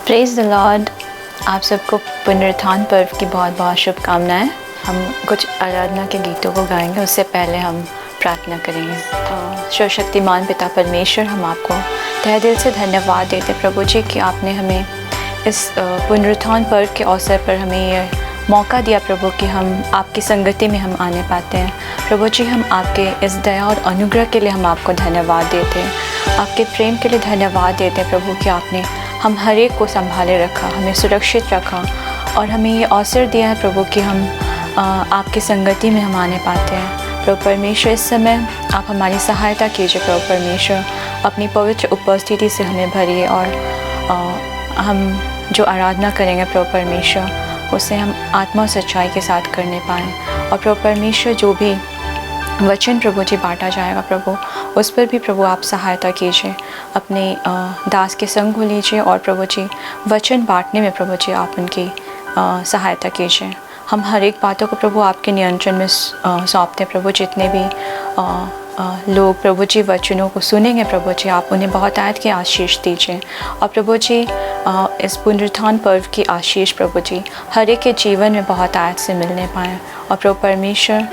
Praise the Lord. आप सबको पुनरुत्थान पर्व की बहुत बहुत शुभकामनाएं। हम कुछ आराधना के गीतों को गाएंगे, उससे पहले हम प्रार्थना करेंगे। सर्वशक्तिमान पिता परमेश्वर, हम आपको तहे दिल से धन्यवाद देते प्रभु जी कि आपने हमें इस पुनरुत्थान पर्व के अवसर पर हमें ये मौका दिया प्रभु कि हम आपकी संगति में हम आने पाते हैं। प्रभु जी, हम आपके इस दया और अनुग्रह के लिए हम आपको धन्यवाद देते हैं, आपके प्रेम के लिए धन्यवाद देते हैं प्रभु कि आपने हम हर एक को संभाले रखा, हमें सुरक्षित रखा और हमें ये अवसर दिया है प्रभु कि हम आपकी संगति में हम आने पाते हैं। प्रभु परमेश्वर, इस समय आप हमारी सहायता कीजिए प्रभु परमेश्वर, अपनी पवित्र उपस्थिति से हमें भरिए और हम जो आराधना करेंगे प्रभु परमेश्वर उसे हम आत्मा और सच्चाई के साथ करने पाएँ। और प्रभु परमेश्वर, जो भी वचन प्रभु जी बांटा जाएगा प्रभु, उस पर भी प्रभु आप सहायता कीजिए, अपने दास के संग को लीजिए और प्रभु जी वचन बांटने में प्रभु जी आप उनकी सहायता कीजिए। हम हर एक बातों को प्रभु आपके नियंत्रण में सौंपते प्रभु। जितने भी लोग प्रभु जी वचनों को सुनेंगे प्रभु जी, आप उन्हें बहुत आयत की आशीष दीजिए। और प्रभु जी इस पुनरुत्थान पर्व की आशीष प्रभु जी हर एक के जीवन में बहुत आयत से मिलने पाएँ। और प्रभु परमेश्वर,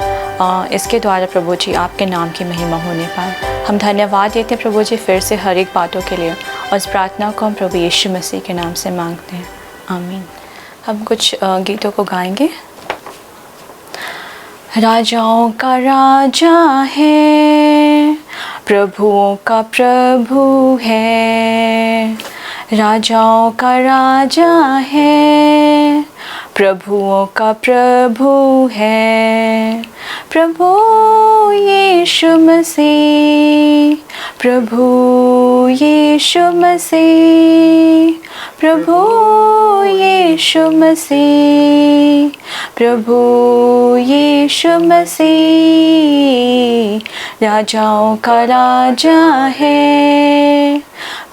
इसके द्वारा प्रभु जी आपके नाम की महिमा होने पाए। हम धन्यवाद देते हैं प्रभु जी फिर से हर एक बातों के लिए, और इस प्रार्थना को हम प्रभु यीशु मसीह के नाम से मांगते हैं, आमीन। हम कुछ गीतों को गाएंगे। राजाओं का राजा है, प्रभुओं का प्रभु है। राजाओं का राजा है, प्रभुओं का प्रभु है। प्रभु यीशु मसीह, प्रभु यीशु मसीह, प्रभु यीशु मसीह, प्रभु यीशु मसीह। राजाओं का राजा है,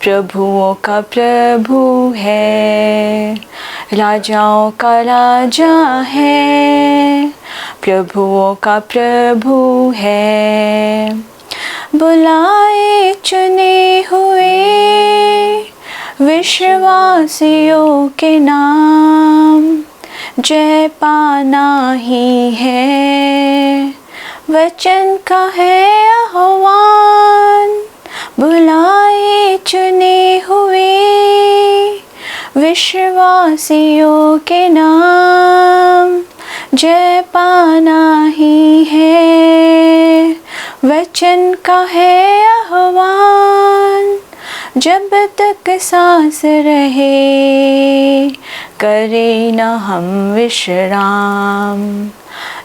प्रभुओं का प्रभु है। राजाओं का राजा है, प्रभुओं का प्रभु है। बुलाए चुने हुए विश्वासियों के नाम, जय पाना ही है, वचन का है आह्वान। बुलाए चुने हुए विश्वासियों के नाम, जय पाना ही है, वचन का है आह्वान। जब तक सांस रहे करे न हम विश्राम,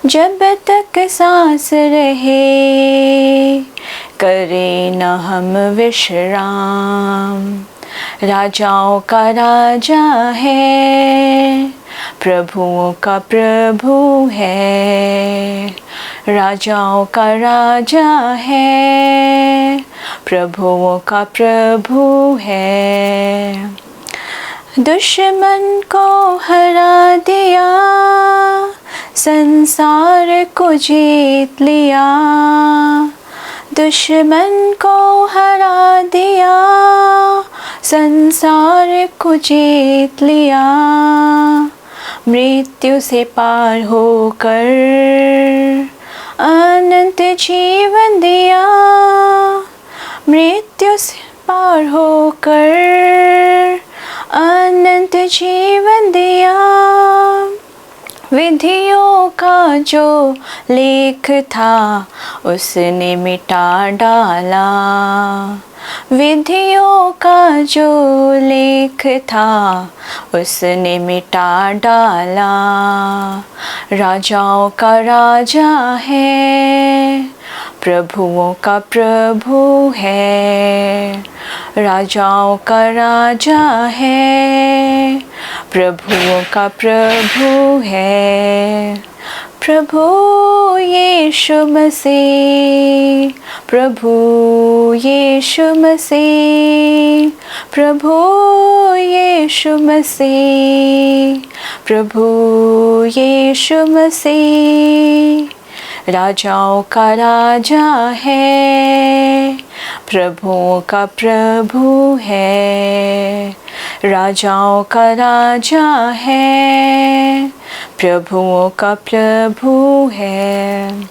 जब तक सांस रहे करे न हम विश्राम। राजाओं का राजा है, प्रभुओं का प्रभु है। राजाओं का राजा है, प्रभुओं का प्रभु है। दुश्मन को हरा दिया, संसार को जीत लिया। दुश्मन को हरा दिया, संसार को जीत लिया। मृत्यु से पार होकर अनंत जीवन दिया। मृत्यु से पार होकर अनंत जीवन दिया। विधियों का जो लेख था उसने मिटा डाला। विधियों का जो लेख था उसने मिटा डाला। राजाओं का राजा है, प्रभुओं का प्रभु है। राजाओं का राजा है, प्रभुओं का प्रभु है। प्रभु यीशु मसीह, प्रभु यीशु मसीह, प्रभु यीशु मसीह, प्रभु यीशु मसीह। राजाओं का राजा है, प्रभुओं का प्रभु है। राजाओं का राजा है, प्रभुओं का प्रभु है।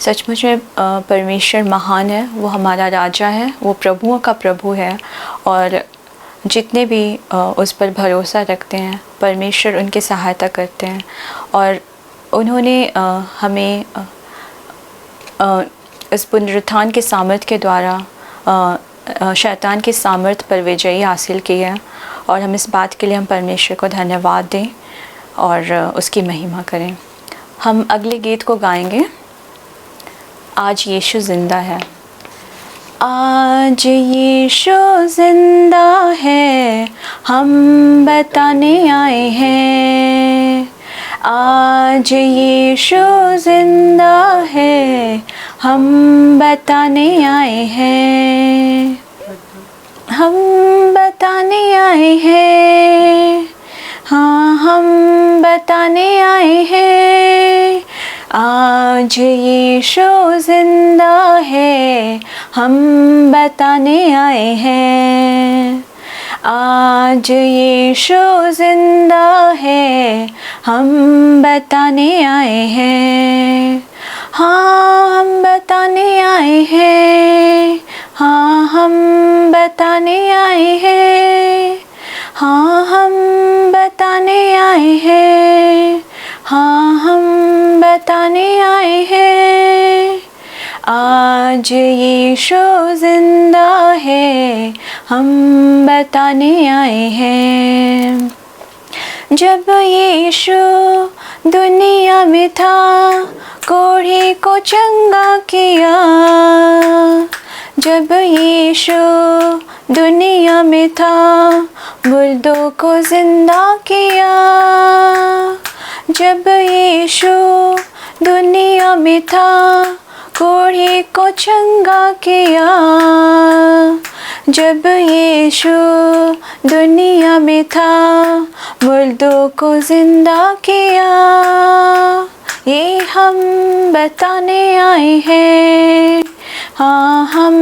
सचमुच में परमेश्वर महान है, वो हमारा राजा है, वो प्रभुओं का प्रभु है। और जितने भी उस पर भरोसा रखते हैं, परमेश्वर उनकी सहायता करते हैं। और उन्होंने हमें इस पुनरुत्थान के सामर्थ्य के द्वारा शैतान के सामर्थ्य पर विजयी हासिल की है। और हम इस बात के लिए हम परमेश्वर को धन्यवाद दें और उसकी महिमा करें। हम अगले गीत को गाएंगे, आज यीशु ज़िंदा है। आज यीशु ज़िंदा है, हम बताने आए हैं। आज यीशु ज़िंदा है, हम बताने आए हैं। हम बताने आए हैं, हाँ हम बताने आए हैं। आज यीशु ज़िंदा है, हम बताने आए हैं। आज यीशु ज़िंदा है, हम बताने आए हैं। हाँ हम बताने आए हैं, हाँ हम बताने आए हैं। हाँ हम बताने आए हैं, हाँ हम बताने आए हैं। आज यीशु ज़िंदा है, हम बताने आए हैं। जब यीशु दुनिया में था, कोढ़ी को चंगा किया। जब यीशु दुनिया में था, मुर्दों को जिंदा किया। जब यीशु दुनिया में था, कोढ़ी को चंगा किया। जब यीशु दुनिया में था, मुर्दों को जिंदा किया। ये हम बताने आए हैं, हाँ हम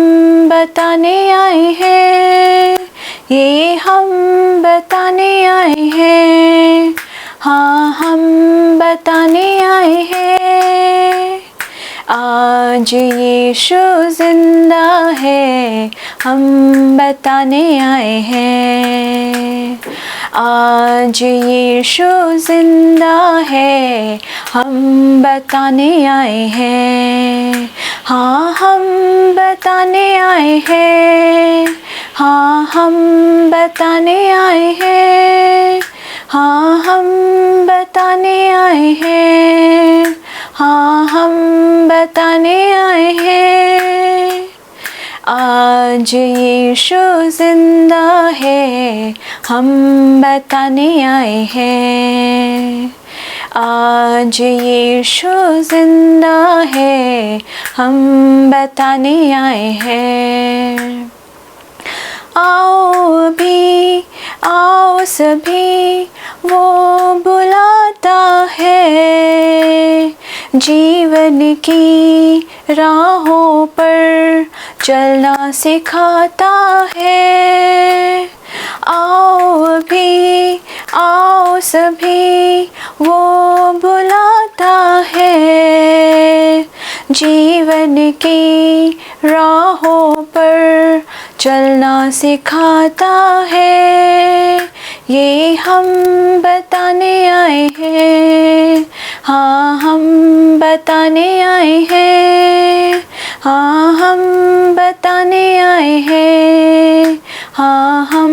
बताने आए हैं। ये हम बताने आए हैं, हाँ हम बताने आए हैं। आज यीशु ज़िंदा है, हम बताने आए हैं। आज यीशु ज़िंदा है, हम बताने आए हैं। हाँ हम बताने आए हैं, हाँ हम बताने आए हैं। हाँ हम बताने आए हैं, हाँ हम बताने आए हैं। आज यीशु ज़िंदा है, हम बताने आए हैं। आज यीशु ज़िंदा है, हम बताने आए हैं। आओ अभी, आओ सभी, वो बुलाता है। जीवन की राहों पर चलना सिखाता है। आओ अभी, आओ सभी, वो बुलाता है। जीवन की राहों पर चलना सिखाता है। ये हम बताने आए हैं, हाँ हम बताने आए हैं। हाँ हम बताने आए हैं, हाँ हम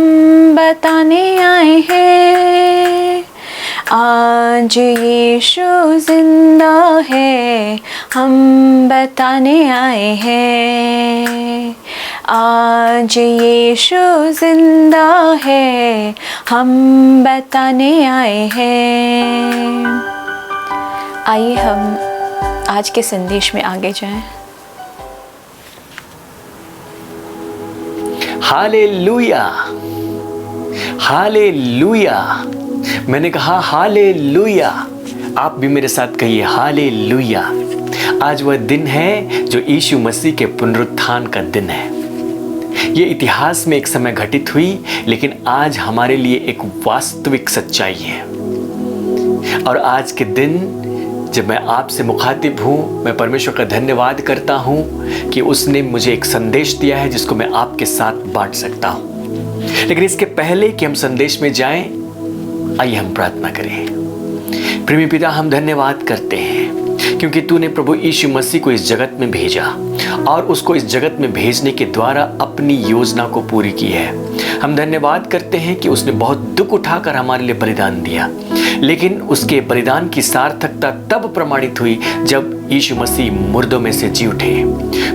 बताने आए हैं। आज यीशु ज़िंदा है, हम बताने आए हैं। आज यीशु ज़िंदा है, हम बताने आए हैं। आइए हम आज के संदेश में आगे जाएं। Hallelujah, hallelujah. मैंने कहा हालेलुया, आप भी मेरे साथ कहिए हालेलुया। आज वह दिन है जो यीशु मसीह के पुनरुत्थान का दिन है। ये इतिहास में एक समय घटित हुई, लेकिन आज हमारे लिए एक वास्तविक सच्चाई है। और आज के दिन जब मैं आपसे मुखातिब हूँ, मैं परमेश्वर का धन्यवाद करता हूँ कि उसने मुझे एक संदेश दिया है जिसको मैं आपके साथ बांट सकता हूँ। लेकिन इसके पहले कि हम संदेश में जाएं, आइए हम प्रार्थना करें। प्रेमी पिता, हम धन्यवाद करते हैं क्योंकि तूने प्रभु यीशु मसीह को इस जगत में भेजा और उसको इस जगत में भेजने के द्वारा अपनी योजना को पूरी की है। हम धन्यवाद करते हैं कि उसने बहुत दुख उठाकर हमारे लिए बलिदान दिया, लेकिन उसके बलिदान की सार्थकता तब प्रमाणित हुई जब यीशु मसीह मुर्दों में से जी उठे।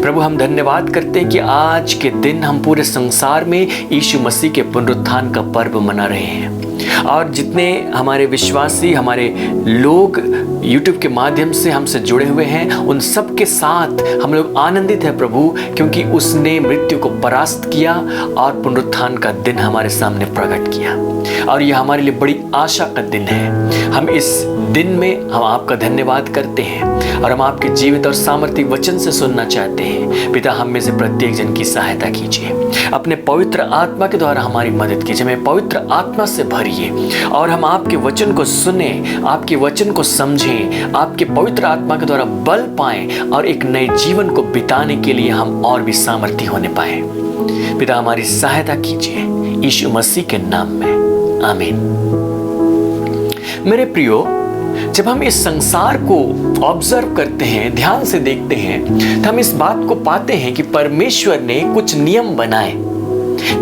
प्रभु, हम धन्यवाद करते हैं कि आज के दिन हम पूरे संसार में यीशु मसीह के पुनरुत्थान का पर्व मना रहे हैं। और जितने हमारे विश्वासी, हमारे लोग YouTube के माध्यम से हमसे जुड़े हुए हैं, उन सब के साथ हम लोग आनंदित हैं प्रभु, क्योंकि उसने मृत्यु को परास्त किया और पुनरुत्थान का दिन हमारे सामने प्रकट किया। और यह हमारे लिए बड़ी आशा का दिन है। हम इस दिन में हम आपका धन्यवाद करते हैं और हम आपके जीवित और सामर्थ्य वचन से सुनना चाहते हैं। पिता, हम में से प्रत्येक जन की सहायता कीजिए, अपने पवित्र आत्मा के द्वारा हमारी मदद कीजिए, हमें पवित्र आत्मा से भरिए और हम आपके वचन को सुने, आपके वचन को समझें, आपके पवित्र आत्मा के द्वारा बल पाएं और एक नए जीवन को बिताने के लिए हम और भी सामर्थ्य होने पाए। पिता, हमारी सहायता कीजिए यीशु मसीह के नाम में, आमीन। मेरे प्रियो, जब हम इस संसार को ऑब्जर्व करते हैं, ध्यान से देखते हैं, तो हम इस बात को पाते हैं कि परमेश्वर ने कुछ नियम बनाए,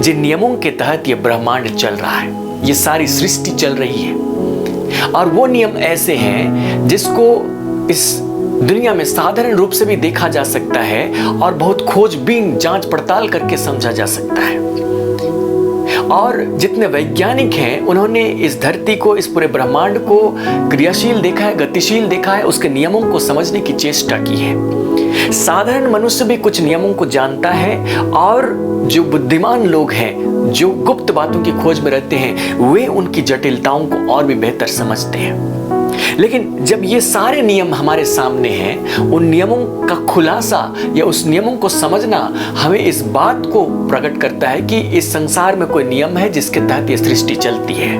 जिन नियमों के तहत ये ब्रह्मांड चल रहा है, ये सारी सृष्टि चल रही है। और वो नियम ऐसे हैं जिसको इस दुनिया में साधारण रूप से भी देखा जा सकता है और बहुत खोजबीन जांच पड़ताल करके समझा जा सकता है। और जितने वैज्ञानिक हैं, उन्होंने इस धरती को, इस पूरे ब्रह्मांड को क्रियाशील देखा है, गतिशील देखा है, उसके नियमों को समझने की चेष्टा की है। साधारण मनुष्य भी कुछ नियमों को जानता है और जो बुद्धिमान लोग हैं, जो गुप्त बातों की खोज में रहते हैं, वे उनकी जटिलताओं को और भी बेहतर समझते हैं। लेकिन जब ये सारे नियम हमारे सामने हैं, उन नियमों का खुलासा या उस नियमों को समझना हमें इस बात को प्रकट करता है कि इस संसार में कोई नियम है जिसके तहत ये सृष्टि चलती है।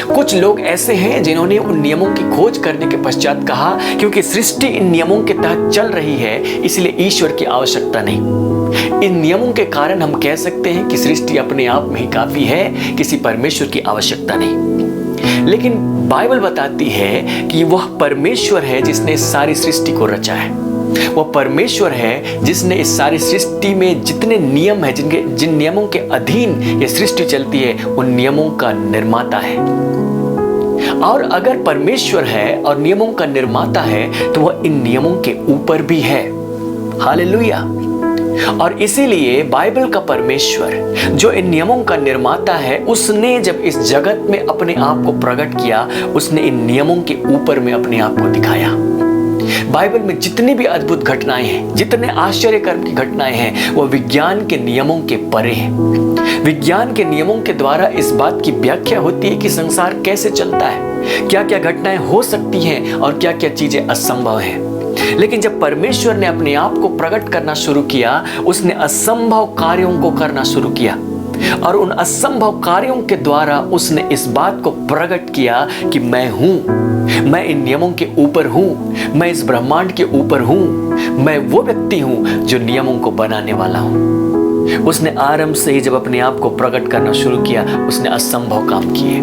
कुछ लोग ऐसे हैं जिन्होंने उन नियमों की खोज करने के पश्चात कहा, क्योंकि सृष्टि इन नियमों के तहत चल रही है, इसलिए ईश्वर की आवश्यकता नहीं। इन नियमों के कारण हम कह सकते हैं कि सृष्टि अपने आप में ही काफी है, किसी परमेश्वर की आवश्यकता नहीं। लेकिन बाइबल बताती है कि वह परमेश्वर है जिसने इस सारी सृष्टि को रचा है। वह परमेश्वर है जिसने इस सारी सृष्टि में जितने नियम है, जिन नियमों के अधीन ये सृष्टि चलती है, उन नियमों का निर्माता है। और अगर परमेश्वर है और नियमों का निर्माता है, तो वह इन नियमों के ऊपर भी है। हालेलुया। और इसीलिए बाइबल का परमेश्वर, जो इन नियमों का निर्माता है, उसने जब इस जगत में अपने आप को प्रकट किया, उसने इन नियमों के ऊपर में अपने आप को दिखाया। बाइबल में जितनी भी अद्भुत घटनाएं हैं, जितने आश्चर्यकर्म की घटनाएं हैं, वो विज्ञान के नियमों के परे हैं। विज्ञान के नियमों के द्वारा इस बात की व्याख्या होती है कि संसार कैसे चलता है, क्या क्या घटनाएं हो सकती हैं और क्या क्या चीजें असंभव हैं। लेकिन जब परमेश्वर ने अपने आप को प्रकट करना शुरू किया, उसने असंभव कार्यों को करना शुरू किया और उन असंभव कार्यों के द्वारा उसने इस बात को प्रकट किया कि मैं हूं, मैं इन नियमों के ऊपर हूं, मैं इस ब्रह्मांड के ऊपर हूं, मैं वो व्यक्ति हूं जो नियमों को बनाने वाला हूं। उसने आरंभ से ही जब अपने आप को प्रकट करना शुरू किया, उसने असंभव काम किए।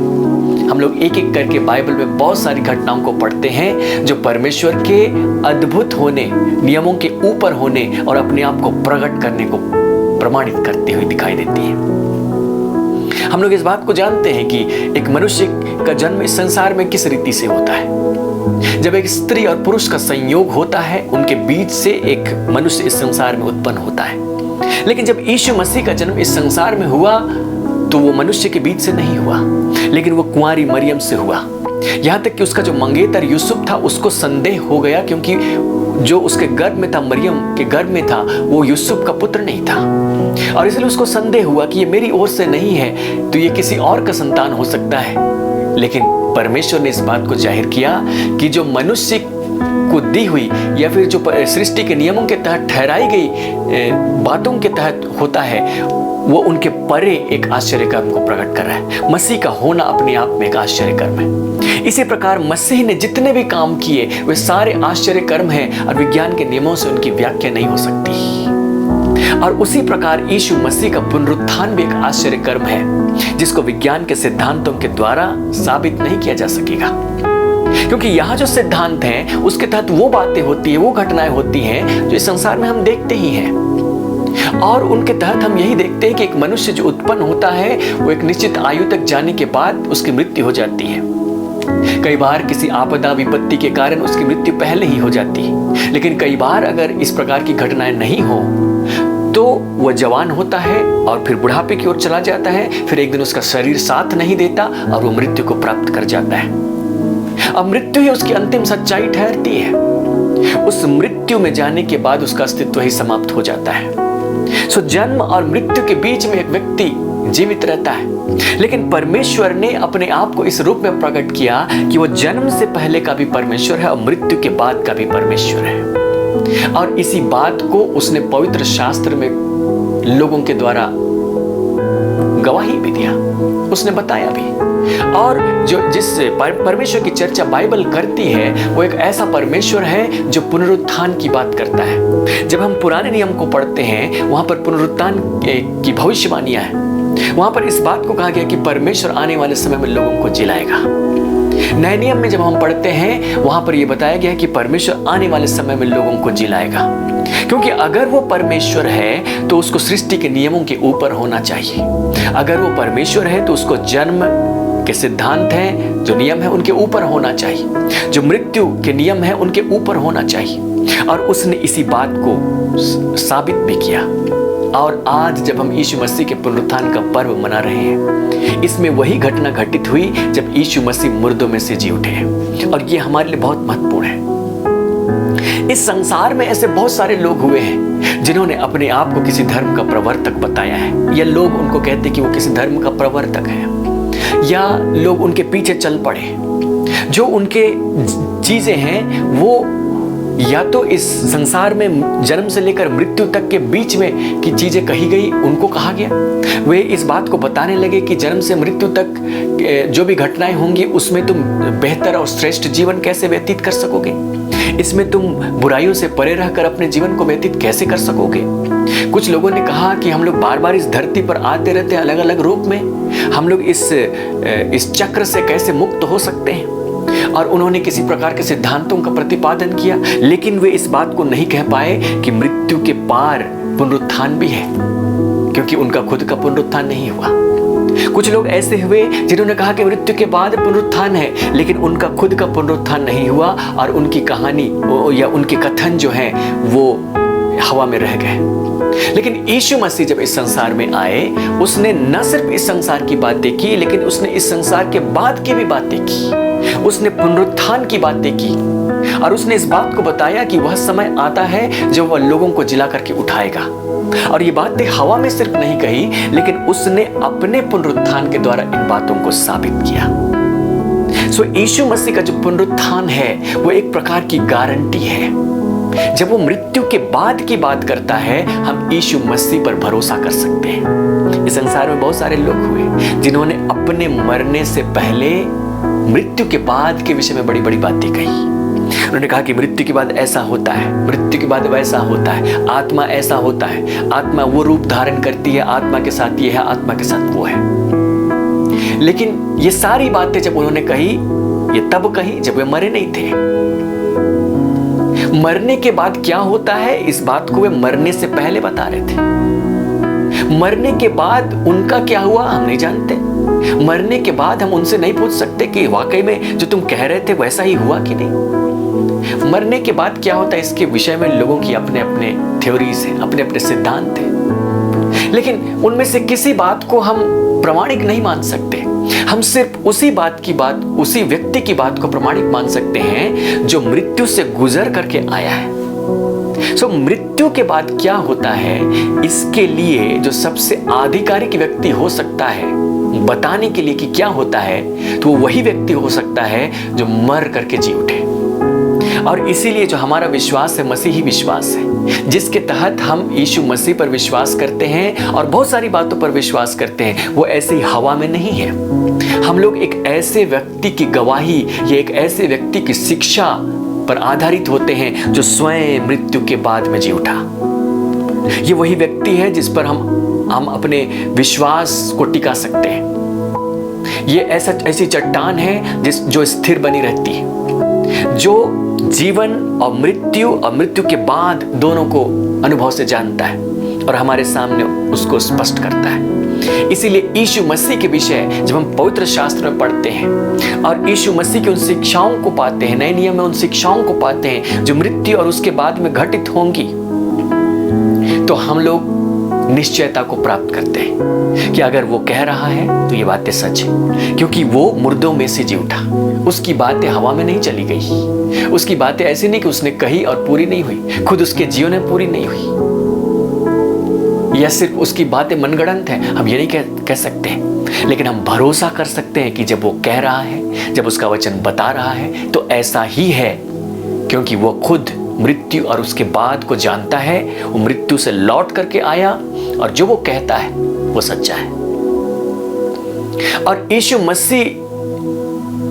हम लोग एक एक करके बाइबल में बहुत सारी घटनाओं को पढ़ते हैं जो परमेश्वर के अद्भुत होने, नियमों के ऊपर होने और अपने आप को प्रकट करने को प्रमाणित करते हुए दिखाई देती है। हम लोग इस बात को जानते हैं कि एक मनुष्य का जन्म इस संसार में किस रीति से होता है। जब एक स्त्री और पुरुष का संयोग होता है, उनके बीच से एक मनुष्य इस संसार में उत्पन्न होता है। लेकिन जब यीशु मसीह का जन्म इस संसार में हुआ, तो वो मनुष्य के बीच से नहीं हुआ, लेकिन वो कुंवारी मरियम से हुआ। यहाँ तक कि उसका जो मंगेतर यूसुफ था, उसको संदेह हो गया, क्योंकि जो उसके गर्भ में था, मरियम के गर्भ में था, वो यूसुफ का पुत्र नहीं था। और इसलिए उसको संदेह हुआ कि ये मेरी ओर से नहीं है, तो ये किसी और का संतान हो सकता है। लेकिन परमेश्वर ने इस बात को जाहिर किया कि जो मनुष्य को दी हुई या फिर जो सृष्टि के नियमों के तहत ठहराई गई बातों के तहत होता है, वो उनके परे एक आश्चर्य कर्म को प्रकट कर रहा है। मसीह का होना अपने आप में एक आश्चर्य कर्म है। इसी प्रकार मसीह ने जितने भी काम किए वे सारे आश्चर्य कर्म हैं और विज्ञान के नियमों से उनकी व्याख्या नहीं हो सकती। और उसी प्रकार यीशु मसीह का पुनरुत्थान भी एक आश्चर्य कर्म है जिसको विज्ञान के सिद्धांतों के द्वारा साबित नहीं किया जा सकेगा, क्योंकि यहाँ जो सिद्धांत हैं उसके तहत वो बातें होती है, वो घटनाएं होती हैं जो इस संसार में हम देखते ही हैं। और उनके तहत हम यही देखते हैं कि एक मनुष्य जो उत्पन्न होता है वो एक निश्चित आयु तक जाने के बाद उसकी मृत्यु हो जाती है। कई बार किसी आपदा विपत्ति के कारण उसकी मृत्यु पहले ही हो जाती है, लेकिन कई बार अगर इस प्रकार की घटनाएं नहीं हो तो वह जवान होता है और फिर बुढ़ापे की ओर चला जाता है। फिर एक दिन उसका शरीर साथ नहीं देता और वो मृत्यु को प्राप्त कर जाता है। अब मृत्यु ही उसकी अंतिम सच्चाई ठहरती है। उस मृत्यु में जाने के बाद उसका अस्तित्व ही समाप्त हो जाता है। सो जन्म और मृत्यु के बीच में एक व्यक्ति जीवित रहता है, लेकिन परमेश्वर ने अपने आप को इस रूप में प्रकट किया कि वो जन्म से पहले का भी परमेश्वर है और मृत्यु के बाद का भी परमेश्वर है। और इसी बात को उसने पवित्र शास्त्र में लोगों के द्वारा गवाही भी दिया, उसने बताया भी। और जो जिस परमेश्वर की चर्चा बाइबल करती है वो एक ऐसा परमेश्वर है जो पुनरुत्थान की बात करता है। जब हम पुराने नियम को पढ़ते हैं वहां पर पुनरुत्थान की भविष्यवाणियां हैं। वहां पर इस बात को कहा गया कि परमेश्वर आने वाले समय में लोगों को जिलाएगा। नए नियम में जब हम पढ़ते हैं वहां पर यह बताया गया कि परमेश्वर आने वाले समय में लोगों को जिलाएगा, क्योंकि अगर वो परमेश्वर है तो उसको सृष्टि के नियमों के ऊपर होना चाहिए। अगर वो परमेश्वर है तो उसको जन्म के सिद्धांत हैं, जो नियम है उनके ऊपर होना चाहिए, जो मृत्यु के नियम है उनके ऊपर होना चाहिए। और उसने इसी बात को साबित भी किया। और आज जब हम यीशु मसीह के पुनरुत्थान का पर्व मना रहे हैं, इसमें वही घटना घटित हुई जब यीशु मसीह मुर्दों में से जी उठे हैं। और ये हमारे लिए बहुत महत्वपूर्ण है। इस संसार में ऐसे बहुत सारे लोग हुए हैं जिन्होंने अपने आप को किसी धर्म का प्रवर्तक बताया है, या लोग उनको कहते कि वो किसी धर्म का प्रवर्तक है, या लोग उनके पीछे चल पड़े। जो उनके चीजें हैं वो या तो इस संसार में जन्म से लेकर मृत्यु तक के बीच में की चीजें कही गई, उनको कहा गया। वे इस बात को बताने लगे कि जन्म से मृत्यु तक जो भी घटनाएं होंगी उसमें तुम बेहतर और श्रेष्ठ जीवन कैसे व्यतीत कर सकोगे, इसमें तुम बुराइयों से परे रहकर अपने जीवन को व्यतीत कैसे कर सकोगे। कुछ लोगों ने कहा कि हम लोग बार बार इस धरती पर आते रहते हैं अलग अलग रूप में, हम लोग इस चक्र से कैसे मुक्त हो सकते हैं। और उन्होंने किसी प्रकार के सिद्धांतों का प्रतिपादन किया, लेकिन वे इस बात को नहीं कह पाए कि मृत्यु के पार पुनरुत्थान भी है, क्योंकि उनका खुद का पुनरुत्थान नहीं हुआ। कुछ लोग ऐसे हुए जिन्होंने कहा कि मृत्यु के बाद पुनरुत्थान है, लेकिन उनका खुद का पुनरुत्थान नहीं हुआ और उनकी कहानी या उनके कथन जो है वो हवा में रह गए। लेकिन यीशु मसीह जब इस संसार में आए, उसने न सिर्फ इस संसार की बातें की, लेकिन उसने इस संसार के बाद की भी बातें की। उसने पुनरुत्थान की बातें की और उसने इस बात को बताया कि वह समय आता है जब वह लोगों को जिला करके उठाएगा। और ये बातें हवा में सिर्फ नहीं कही, लेकिन उसने अपने पुनरुत्थान के द्वारा इन बातों को साबित किया। सो यीशु मसीह का जो पुनरुत्थान है वो एक प्रकार की गारंटी है। जब वो मृत्यु के बाद की बात करता है, हम यीशु मसीह पर भरोसा कर सकते हैं। इस संसार में बहुत सारे लोग हुए जिन्होंने अपने मरने से पहले मृत्यु के बाद के विषय में बड़ी बड़ी बातें कही। उन्होंने कहा कि मृत्यु के बाद ऐसा होता है, मृत्यु के बाद वैसा होता है, आत्मा ऐसा होता है, आत्मा वो रूप धारण करती है, आत्मा के साथ ये है, आत्मा के साथ वो है। लेकिन ये सारी बातें जब उन्होंने कही, ये तब कही जब वे मरे नहीं थे। मरने के बाद क्या होता है, इस बात को वे मरने से पहले बता रहे थे। मरने के बाद उनका क्या हुआ हम नहीं जानते। मरने के बाद हम उनसे नहीं पूछ सकते कि वाकई में जो तुम कह रहे थे वैसा ही हुआ कि नहीं। मरने के बाद क्या होता है इसके विषय में लोगों की अपने अपने थ्योरीज हैं, अपने अपने सिद्धांत हैं, लेकिन उनमें से किसी बात को हम प्रमाणिक नहीं मान सकते। हम सिर्फ उसी व्यक्ति की बात को प्रमाणिक मान सकते हैं जो मृत्यु से गुजर करके आया है। सो मृत्यु के बाद क्या होता है, इसके लिए जो सबसे आधिकारिक व्यक्ति हो सकता है बताने के लिए कि क्या होता है, तो वो वही व्यक्ति हो सकता है जो मर करके जी उठे। और इसीलिए जो हमारा विश्वास है मसीही विश्वास है, जिसके तहत हम यीशु मसीह पर विश्वास करते हैं और बहुत सारी बातों पर विश्वास करते हैं, वो ऐसी हवा में नहीं है। हम लोग एक ऐसे व्यक्ति की गवाही या एक ऐसे व्यक्ति की शिक्षा पर आधारित होते हैं जो स्वयं मृत्यु के बाद में जी उठा। ये वही व्यक्ति है जिस पर हम अपने विश्वास को टिका सकते हैं। ये ऐसी चट्टान है जो स्थिर बनी रहती है, जो जीवन और मृत्यु के बाद दोनों को अनुभव से जानता है और हमारे सामने उसको स्पष्ट करता है। इसीलिए यीशु मसीह के विषय जब हम पवित्र शास्त्र में पढ़ते हैं और यीशु मसीह की उन शिक्षाओं को पाते हैं, नए नियम में उन शिक्षाओं को पाते हैं जो मृत्यु और उसके बाद में घटित होंगी, तो हम लोग निश्चयता को प्राप्त करते हैं कि अगर वो कह रहा है तो ये बातें सच है, क्योंकि वो मुर्दों में से जी उठा। उसकी बातें हवा में नहीं चली गई। उसकी बातें ऐसी नहीं कि उसने कही और पूरी नहीं हुई, खुद उसके जीवन में पूरी नहीं हुई, या सिर्फ उसकी बातें मनगढ़ंत हैं, हम ये नहीं कह सकते। लेकिन हम भरोसा कर सकते हैं कि जब वो कह रहा है, जब उसका वचन बता रहा है, तो ऐसा ही है, क्योंकि वो खुद मृत्यु और उसके बाद को जानता है। वो मृत्यु से लौट करके आया और जो वो कहता है वो सच्चा है। और यीशु मसीह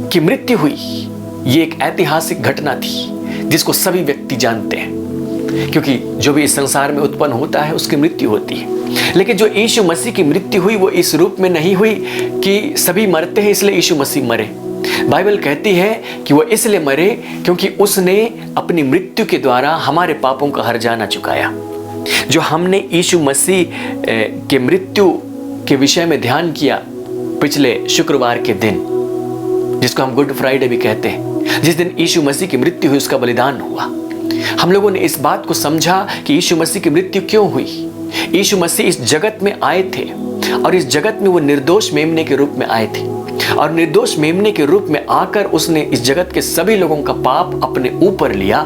की मृत्यु हुई, ये एक ऐतिहासिक घटना थी जिसको सभी व्यक्ति जानते हैं, क्योंकि जो भी इस संसार में उत्पन्न होता है उसकी मृत्यु होती है। लेकिन जो यीशु मसीह की मृत्यु हुई वो इस रूप में नहीं हुई कि सभी मरते हैं इसलिए यीशु मसीह मरे। बाइबल कहती है कि वो इसलिए मरे क्योंकि उसने अपनी मृत्यु के द्वारा हमारे पापों का हर्जाना चुकाया। जो हमने यीशु मसीह के मृत्यु के विषय में ध्यान किया पिछले शुक्रवार के दिन, जिसको हम गुड फ्राइडे भी कहते हैं, जिस दिन यीशु मसीह की मृत्यु हुई, उसका बलिदान हुआ, हम लोगों ने इस बात को समझा कि यीशु मसीह की मृत्यु क्यों हुई। यीशु मसीह इस जगत में आए थे और इस जगत में वो निर्दोष मेमने के रूप में आए थे, और निर्दोष मेमने के रूप में आकर उसने इस जगत के सभी लोगों का पाप अपने ऊपर लिया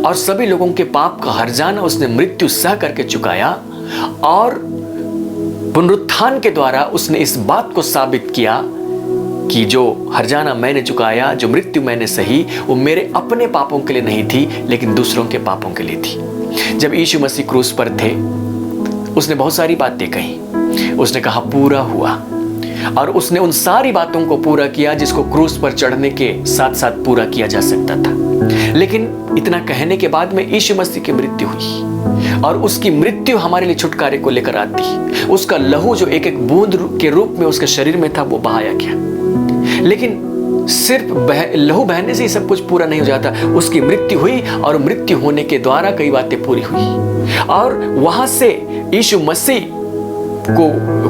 और सभी लोगों के पाप का हर्जाना उसने मृत्यु सह करके चुकाया। और पुनरुत्थान के द्वारा उसने इस बात को साबित किया कि जो हर्जाना मैंने चुकाया, जो मृत्यु मैंने सही, वो मेरे अपने पापों के लिए नहीं थी लेकिन दूसरों के पापों के लिए थी। जब यीशु मसीह क्रूस पर थे उसने बहुत सारी बातें कही। उसने कहा पूरा हुआ, और उसने उन सारी बातों को पूरा किया जिसको क्रूस पर चढ़ने के साथ साथ पूरा किया जा सकता था। लेकिन इतना कहने के बाद में यीशु मसीह की मृत्यु हुई, और उसकी मृत्यु हमारे लिए छुटकारे को लेकर आती। उसका लहू जो एक एक बूंद के रूप में उसके शरीर में था वो बहाया गया। लेकिन सिर्फ लहू बहने से ही सब कुछ पूरा नहीं हो जाता। उसकी मृत्यु हुई और मृत्यु होने के द्वारा कई बातें पूरी हुई, और वहां से यीशु मसीह को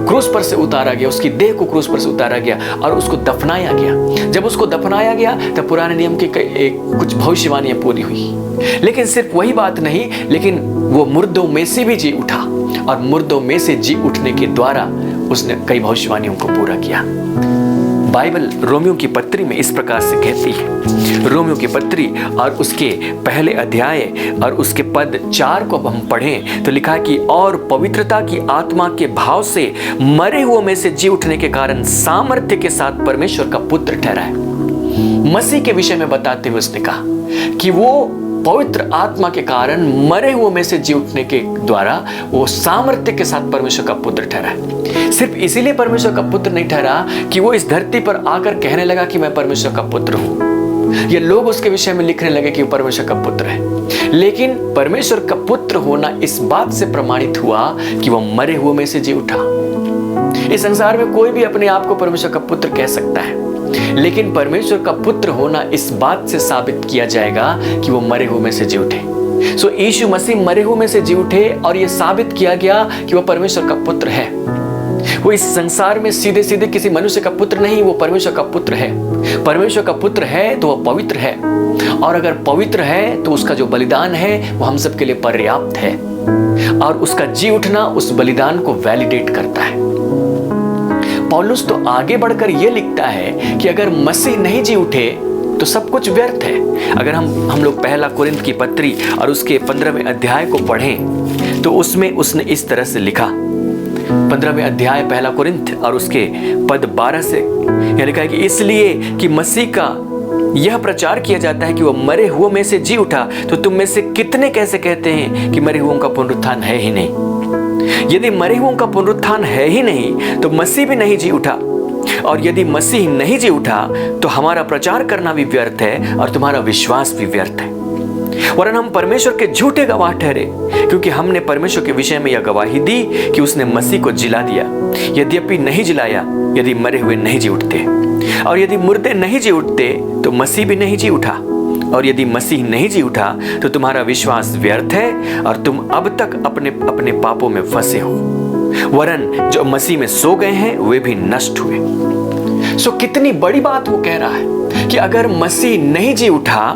क्रूस पर से उतारा गया, उसकी देह को क्रूस पर से उतारा गया और उसको दफनाया गया। जब उसको दफनाया गया तब पुराने नियम की कुछ भविष्यवाणियां पूरी हुई। लेकिन सिर्फ वही बात नहीं, लेकिन वो मुर्दों में से भी जी उठा, और मुर्दों में से जी उठने के द्वारा उसने कई भविष्यवाणियों को पूरा किया। बाइबल रोमियो की पत्री में इस प्रकार से कहती है, रोमियो की पत्री और उसके पहले अध्याय और उसके पद 4 को हम पढ़ें तो लिखा कि और पवित्रता की आत्मा के भाव से मरे हुओं में से जी उठने के कारण सामर्थ्य के साथ परमेश्वर का पुत्र ठहरा है। मसीह के विषय में बताते हुए उसने कहा कि वो पवित्र आत्मा के कारण मरे हुओं में से जी उठने के द्वारा वो सामर्थ्य के साथ परमेश्वर का पुत्र ठहरा है। सिर्फ इसीलिए परमेश्वर का पुत्र नहीं ठहरा कि वो इस धरती पर आकर कहने लगा कि मैं परमेश्वर का पुत्र हूं, ये लोग उसके विषय में लिखने लगे कि वो परमेश्वर का पुत्र है। लेकिन परमेश्वर का पुत्र होना इस बात से प्रमाणित हुआ कि वो मरे हुओं में से जी उठा। इस संसार में कोई भी अपने आप को परमेश्वर का पुत्र कह सकता है, लेकिन परमेश्वर का पुत्र होना इस बात से साबित किया जाएगा कि वो मरे हुए में से जी उठे। सो यीशु मसीह मरे हुए में से जी उठे और ये साबित किया गया कि वो परमेश्वर का पुत्र है। वो इस संसार में सीधे सीधे किसी मनुष्य का पुत्र नहीं, वो परमेश्वर का पुत्र है। परमेश्वर का पुत्र है तो वो पवित्र है, और अगर पवित्र है तो उसका जो बलिदान है वो हम सबके लिए पर्याप्त है, और उसका जी उठना उस बलिदान को वैलिडेट करता है। पौलुस तो आगे बढ़कर यह लिखता है कि अगर मसीह नहीं जी उठे तो सब कुछ व्यर्थ है। अगर हम लोग पहला कोरिन्थ की पत्री और उसके 15वें अध्याय को पढ़ें तो उसमें उसने इस तरह से लिखा, 15वें अध्याय पहला कोरिन्थ और उसके पद 12 से यह लिखा है कि इसलिए कि मसीह का यह प्रचार किया जाता है कि वह मरे हुओं में से जी उठा, तो तुम में से कितने कैसे कहते हैं कि मरे हुओं का पुनरुत्थान है ही नहीं? यदि मरे हुओं का पुनरुत्थान है ही नहीं तो मसीह भी नहीं जी उठा, और यदि मसीह नहीं जी उठा तो हमारा प्रचार करना भी व्यर्थ है और तुम्हारा विश्वास भी व्यर्थ है। वरन हम परमेश्वर के झूठे गवाह ठहरे, क्योंकि हमने परमेश्वर के विषय में यह गवाही दी कि उसने मसीह को जिला दिया, यद्यपि नहीं जिलाया यदि मरे हुए नहीं जी उठते, और यदि मुर्दे नहीं जी उठते तो मसीह भी नहीं जी उठा, और यदि मसीह नहीं जी उठा तो तुम्हारा विश्वास व्यर्थ है और तुम अब तक अपने अपने पापों में फंसे हो। वरन जो मसीह में सो गए हैं वे भी नष्ट हुए। सो कितनी बड़ी बात वो कह रहा है कि अगर मसीह नहीं जी उठा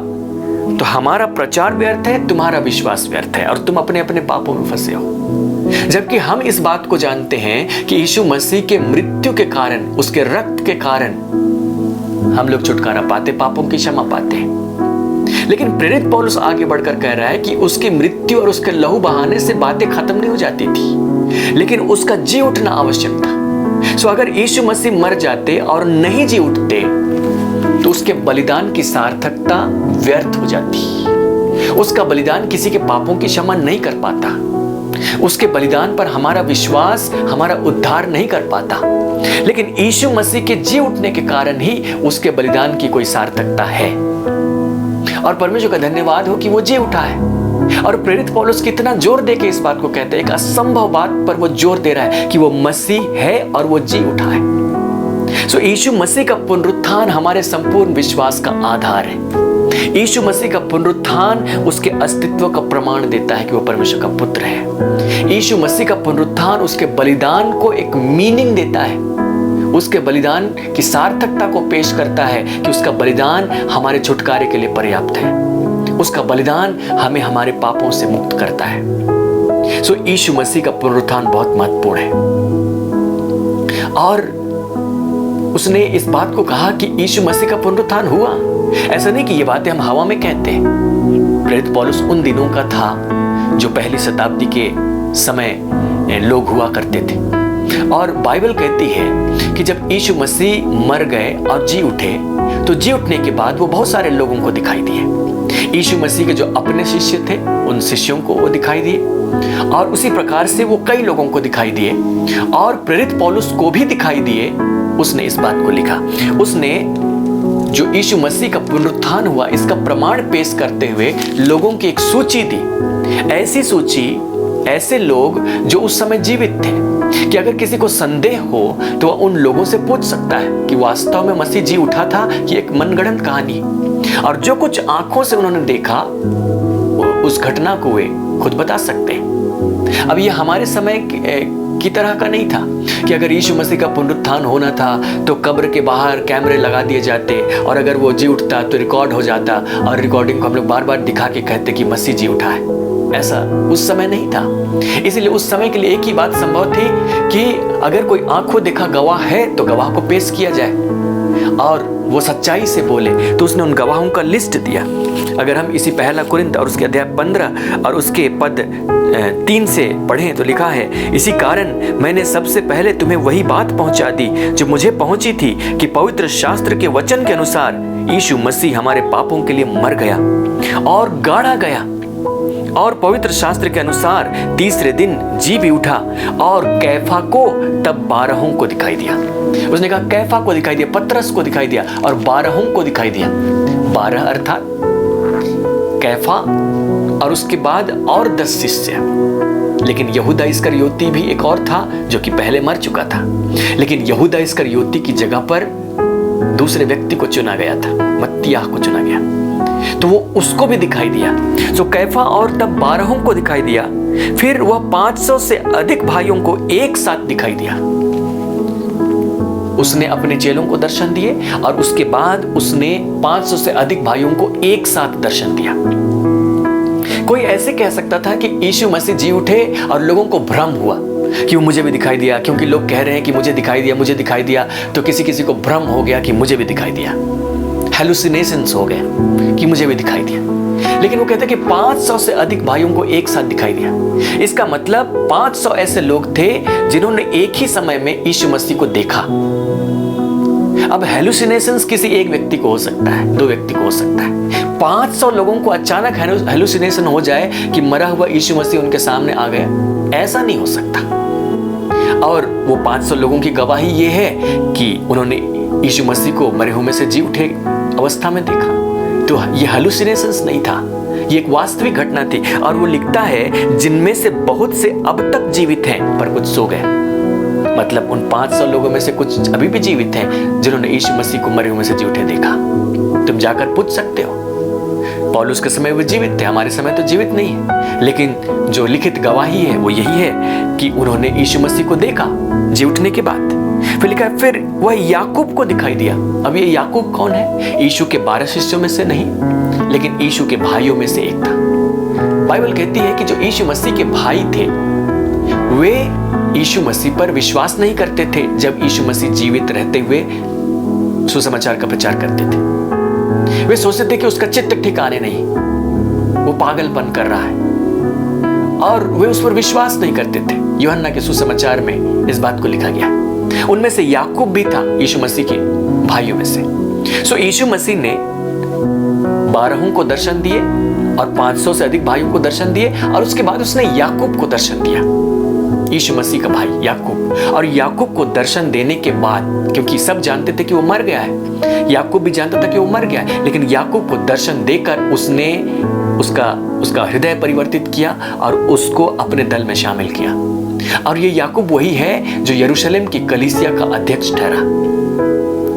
तो हमारा प्रचार व्यर्थ है, तुम्हारा विश्वास व्यर्थ है और तुम अपने अपने पापों में फंसे हो। जबकि हम इस बात को जानते हैं कि यीशु मसीह के मृत्यु के कारण, उसके रक्त के कारण हम लोग छुटकारा पाते, पापों की क्षमा पाते हैं। लेकिन प्रेरित पौलुस आगे बढ़कर कह रहा है कि उसकी मृत्यु और उसके लहू बहाने से बातें खत्म नहीं हो जाती थी, लेकिन उसका जी उठना आवश्यक था। सो अगर यीशु मसीह मर जाते और नहीं जी उठते तो उसके बलिदान की सार्थकता व्यर्थ हो जाती। उसका बलिदान किसी के पापों की क्षमा नहीं कर पाता, उसके बलिदान पर हमारा विश्वास हमारा उद्धार नहीं कर पाता। लेकिन यीशु मसीह के जी उठने के कारण ही उसके बलिदान की कोई सार्थकता है, और परमेश्वर का धन्यवाद हो कि वो जी उठा है। और प्रेरित पौलुस कितना जोर देके इस बात को कहते हैं, एक असंभव बात पर वो जोर दे रहा है कि वो मसीह है और वो जी उठा है। सो यीशु मसीह का पुनरुत्थान हमारे संपूर्ण विश्वास का आधार है। यीशु मसीह का पुनरुत्थान उसके अस्तित्व का प्रमाण देता है कि वो परमेश्वर का पुत्र है। यीशु मसीह का पुनरुत्थान उसके बलिदान को एक मीनिंग देता है, उसके बलिदान की सार्थकता को पेश करता है कि उसका बलिदान हमारे छुटकारे के लिए पर्याप्त है, उसका बलिदान हमें हमारे पापों से मुक्त करता है। सो यीशु मसीह का पुनरुत्थान बहुत महत्वपूर्ण है। और उसने इस बात को कहा कि यीशु मसीह का पुनरुत्थान हुआ। ऐसा नहीं कि ये बातें हम हवा में कहते हैं। प्रेरित पौलुस उन दिनों का था जो पहली शताब्दी के समय लोग हुआ करते थे, और बाइबल कहती है कि जब यीशु मसीह मर गए और जी उठे तो जी उठने के बाद वो बहुत सारे लोगों को दिखाई दिए। यीशु मसीह के जो अपने शिष्य थे उन शिष्यों को वो दिखाई दिए, और उसी प्रकार से वो कई लोगों को दिखाई दिए, और प्रेरित पौलुस को भी दिखाई दिए। उसने इस बात को लिखा, उसने जो यीशु मसीह का पुनरुत्थान हुआ इसका प्रमाण पेश करते हुए लोगों की एक सूची दी। ऐसी सूची, ऐसे लोग जो उस समय जीवित थे कि अगर किसी को संदेह हो तो वह उन लोगों से पूछ सकता है कि वास्तव में मसीह जी उठा था कि एक मनगढ़ंत कहानी। और जो कुछ आंखों से उन्होंने देखा उस घटना को वे खुद बता सकते हैं। अब ये हमारे समय की तरह का नहीं था कि अगर यीशु मसीह का पुनरुत्थान होना था तो कब्र के बाहर कैमरे लगा दिए जाते, और अगर वो जी उठता तो रिकॉर्ड हो जाता, और रिकॉर्डिंग को हम लोग बार बार दिखा के कहते कि मसीह जी उठा है। ऐसा उस समय नहीं था। इसलिए उस समय के लिए एक ही बात संभव थी कि अगर कोई आंखों देखा गवाह है तो गवाह को पेश किया जाए और वो सच्चाई से बोले। तो उसने उन गवाहों का लिस्ट दिया। अगर हम इसी पहला कुरिन्थ और उसके अध्याय 15 और उसके पद 3 से पढ़ें तो लिखा है, इसी कारण मैंने सबसे पहले तुम्हें वही बात पहुंचा दी जो मुझे पहुंची थी कि पवित्र शास्त्र के वचन के अनुसार यीशु मसीह हमारे पापों के लिए मर गया और गाड़ा गया, और पवित्र शास्त्र के अनुसार तीसरे दिन जी भी उठा, और कैफा को तब 12 को दिखाई दिया। उसने कहा कैफा को दिखाई दिया, पतरस को दिखाई दिया और 12 को दिखाई दिया। 12 अर्थात कैफा और उसके बाद और 10 शिष्य। लेकिन यहूदा इस्करियोती भी एक और था जो कि पहले मर चुका था, लेकिन यहूदा इस्करियोती की जगह पर दूसरे व्यक्ति को चुना गया था, मत्तियाह को चुना गया, तो वो उसको भी दिखाई दिया। तो कैफा और तब 12 को दिखाई दिया। फिर वह 500 से अधिक भाइयों को एक साथ दिखाई दिया। उसने अपने चेलों को दर्शन दिए और उसके बाद उसने 500 से अधिक भाइयों को एक साथ दर्शन दिया। कोई ऐसे कह सकता था कि यीशु मसीह जी उठे और लोगों को भ्रम हुआ कि वो मुझे भी दिखाई दिया, क्योंकि लोग कह रहे हैं कि मुझे दिखाई दिया, मुझे दिखाई दिया, तो किसी किसी को भ्रम हो गया कि मुझे भी दिखाई दिया, हेलुसिनेशंस हो गए कि मुझे भी दिखाई दिया। लेकिन वो कहते हैं कि 500 से अधिक भाइयों को एक साथ दिखाई दिया। इसका मतलब 500 ऐसे लोग थे जिन्होंने एक ही समय में यीशु मसीह को देखा। अब हेलुसिनेशंस किसी एक व्यक्ति को हो सकता है, 2 व्यक्ति को हो सकता है। 500 लोगों को अचानक हेलुसिनेशन हो जाए कि मरा हुआ यीशु मसीह उनके सामने आ गया, ऐसा नहीं हो सकता। और वो 500 लोगों की गवाही ये है कि उन्होंने यीशु मसीह को मरे हुए में से जी उठे अवस्था में देखा। तो ये हेलुसिनेशंस नहीं था, ये एक वास्तविक घटना थी। और वो लिखता है जिनमें से बहुत से अब तक जीवित हैं पर कुछ सो गए। मतलब उन 500 लोगों में से कुछ अभी भी जीवित हैं जिन्होंने यीशु मसीह को मरे हुए में से जी उठे देखा। तुम जाकर पूछ सकते हो, पौलुस के समय वो जीवित थे, हमारे समय तो जीवित नहीं है, लेकिन जो लिखित गवाही है वो यही है कि उन्होंने यीशु मसीह को देखा जी उठने के बाद। फिर लिखा है फिर वह याकूब को दिखाई दिया। अब ये याकूब कौन है? यीशु के 12 शिष्यों में से नहीं, लेकिन यीशु के भाइयों में से एक था। बाइबल कहती है कि जो यीशु मसीह के भाई थे वे यीशु मसीह पर विश्वास नहीं करते थे जब यीशु मसीह जीवित रहते हुए सुसमाचार का प्रचार करते थे। वे सोचते थे कि उसका चित्त ठिकाने नहीं, वो पागलपन कर रहा है, और वे उस पर विश्वास नहीं करते थे। यूहन्ना के सुसमाचार में इस बात को लिखा गया। उनमें से याकूब भी था यीशु मसीह के भाइयों में से। सो यीशु मसीह ने 12 को दर्शन दिए और 500 से अधिक भाइयों को दर्शन दिए, और उसके बाद उसने याकूब को दर्शन दिया, यीशु मसीह का भाई याकूब। और याकूब को दर्शन देने के बाद, क्योंकि सब जानते थे कि वो मर गया है, याकूब भी जानता था कि वो मर गया है, लेकिन याकूब को दर्शन देकर उसने उसका हृदय परिवर्तित किया और उसको अपने दल में शामिल किया। और ये याकूब वही है जो यरूशलेम की कलीसिया का अध्यक्ष ठहरा।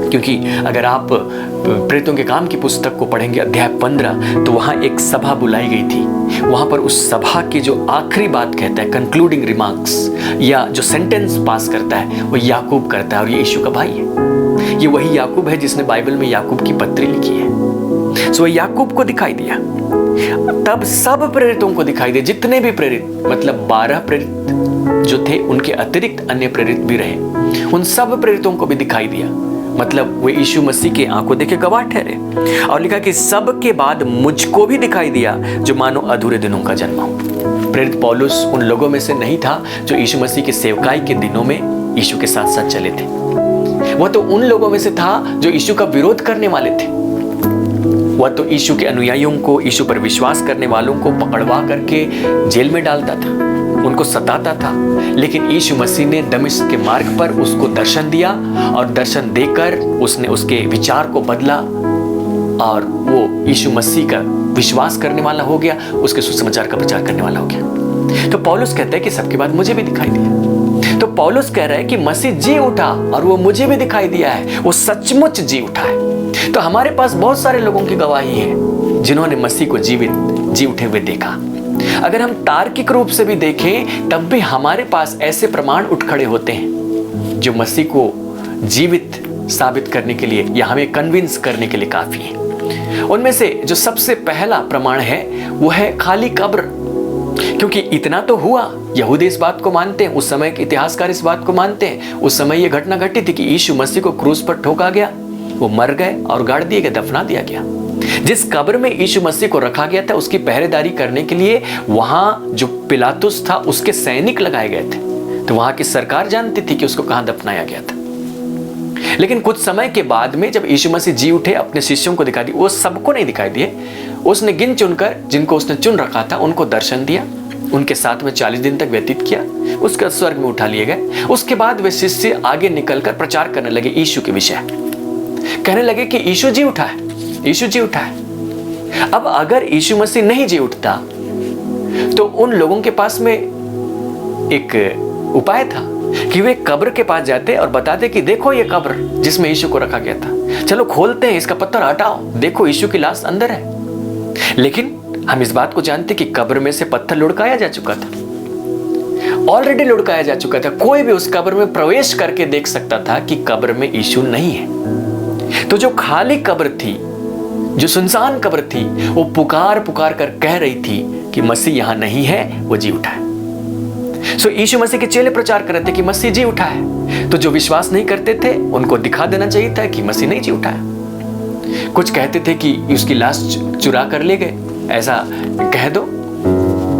क्योंकि अगर आप प्रेरितों के काम की पुस्तक को पढ़ेंगे अध्याय 15, तो वहां एक सभा बुलाई गई थी। वहां पर उस सभा की जो आखिरी बात कहता है, कंक्लूडिंग रिमार्क्स या जो सेंटेंस पास करता है, वो याकूब करता है, और ये यीशु का भाई है। ये वही याकूब है जिसने बाइबल में याकूब की पत्री लिखी है। सो याकूब को दिखाई दिया, तब सब प्रेरितों को दिखाई दिया, जितने भी प्रेरित, मतलब 12 प्रेरित जो थे, उनके अतिरिक्त अन्य प्रेरित भी रहे, उन सब प्रेरितों को भी दिखाई दिया। मतलब वे यीशु मसीह के आंखों देखे गवाह ठहरे। और लिखा कि सब के बाद मुझको भी दिखाई दिया जो मानो अधूरे दिनों का जन्म हो। प्रेरित पौलुस उन लोगों में से नहीं था जो यीशु मसीह के सेवकाई के दिनों में यीशु के साथ साथ चले थे। वह तो उन लोगों में से था जो यीशु का विरोध करने वाले थे। वह तो यीशु के अनुयायियों को, यीशु पर विश्वास करने वालों को पकड़वा करके जेल में डालता था, उनको सताता था। लेकिन यीशु मसीह ने दमिश्क के मार्ग पर उसको दर्शन दिया, और दर्शन देकर उसने उसके विचार को बदला, और वो यीशु मसीह का विश्वास करने वाला हो गया, उसके सुसमाचार का प्रचार करने वाला हो गया। तो पौलुस कहता है कि सबके बाद मुझे भी दिखाई दिया। तो पौलुस कह रहा है कि मसीह जी उठा और वो मुझे भी दिखाई दिया है, वो सचमुच जी उठा है। तो हमारे पास बहुत सारे लोगों की गवाही है जिन्होंने मसीह को जीवित जी उठे हुए देखा। अगर हम तार्किक रूप से भी देखें तब भी हमारे पास ऐसे प्रमाण उठ खड़े होते हैं जो मसीह को जीवित साबित करने के लिए या हमें कन्विंस करने के लिए काफी है। उनमें से जो सबसे पहला प्रमाण है वो है खाली कब्र। क्योंकि इतना तो हुआ, यहूदी इस बात को मानते हैं, उस समय के इतिहासकार इस बात को मानते हैं। उस समय यह घटना घटी थी कि यीशु मसीह को क्रूस पर ठोका गया, वो मर गए और गाड़ दिए गए, दफना दिया गया। जिस कब्र में यीशु मसीह को रखा गया था उसकी पहरेदारी करने के लिए वहां जो पिलातुस था उसके सैनिक लगाए गए थे। तो वहां की सरकार जानती थी कि उसको कहां दफनाया गया था। लेकिन कुछ समय के बाद में जब यीशु मसीह जी उठे, अपने शिष्यों को दिखा दी, वो सबको नहीं दिखाई दिए, उसने गिन चुनकर जिनको उसने चुन रखा था उनको दर्शन दिया, उनके साथ में 40 दिन तक व्यतीत किया, उसका स्वर्ग में उठा लिए गए। उसके बाद वे शिष्य आगे निकलकर प्रचार करने लगे यीशु के विषय, कहने लगे कि यीशु जी उठा है, यीशु जी उठा है। अब अगर यीशु मसीह नहीं जी उठता तो उन लोगों के पास में एक उपाय था कि वे कब्र के पास जाते और बताते कि देखो ये कब्र जिसमें यीशु को रखा गया था, चलो खोलते हैं, इसका पत्थर हटाओ, देखो यीशु की लाश अंदर है। लेकिन हम इस बात को जानते कि कब्र में से पत्थर लुढ़काया जा चुका था, ऑलरेडी लुढ़काया जा चुका था। कोई भी उस कब्र में प्रवेश करके देख सकता था कि कब्र में यीशु नहीं है। तो जो खाली कब्र थी, जो सुनसान कब्र थी, वो पुकार पुकार कर कह रही थी कि मसीह यहां नहीं है, वो जी उठा है। सो यीशु मसीह के चेले प्रचार कर रहे थे कि मसीह जी उठा है। तो जो विश्वास नहीं करते थे उनको दिखा देना चाहिए था कि मसीह नहीं जी उठा है। कुछ कहते थे कि उसकी लाश चुरा कर ले गए, ऐसा कह दो,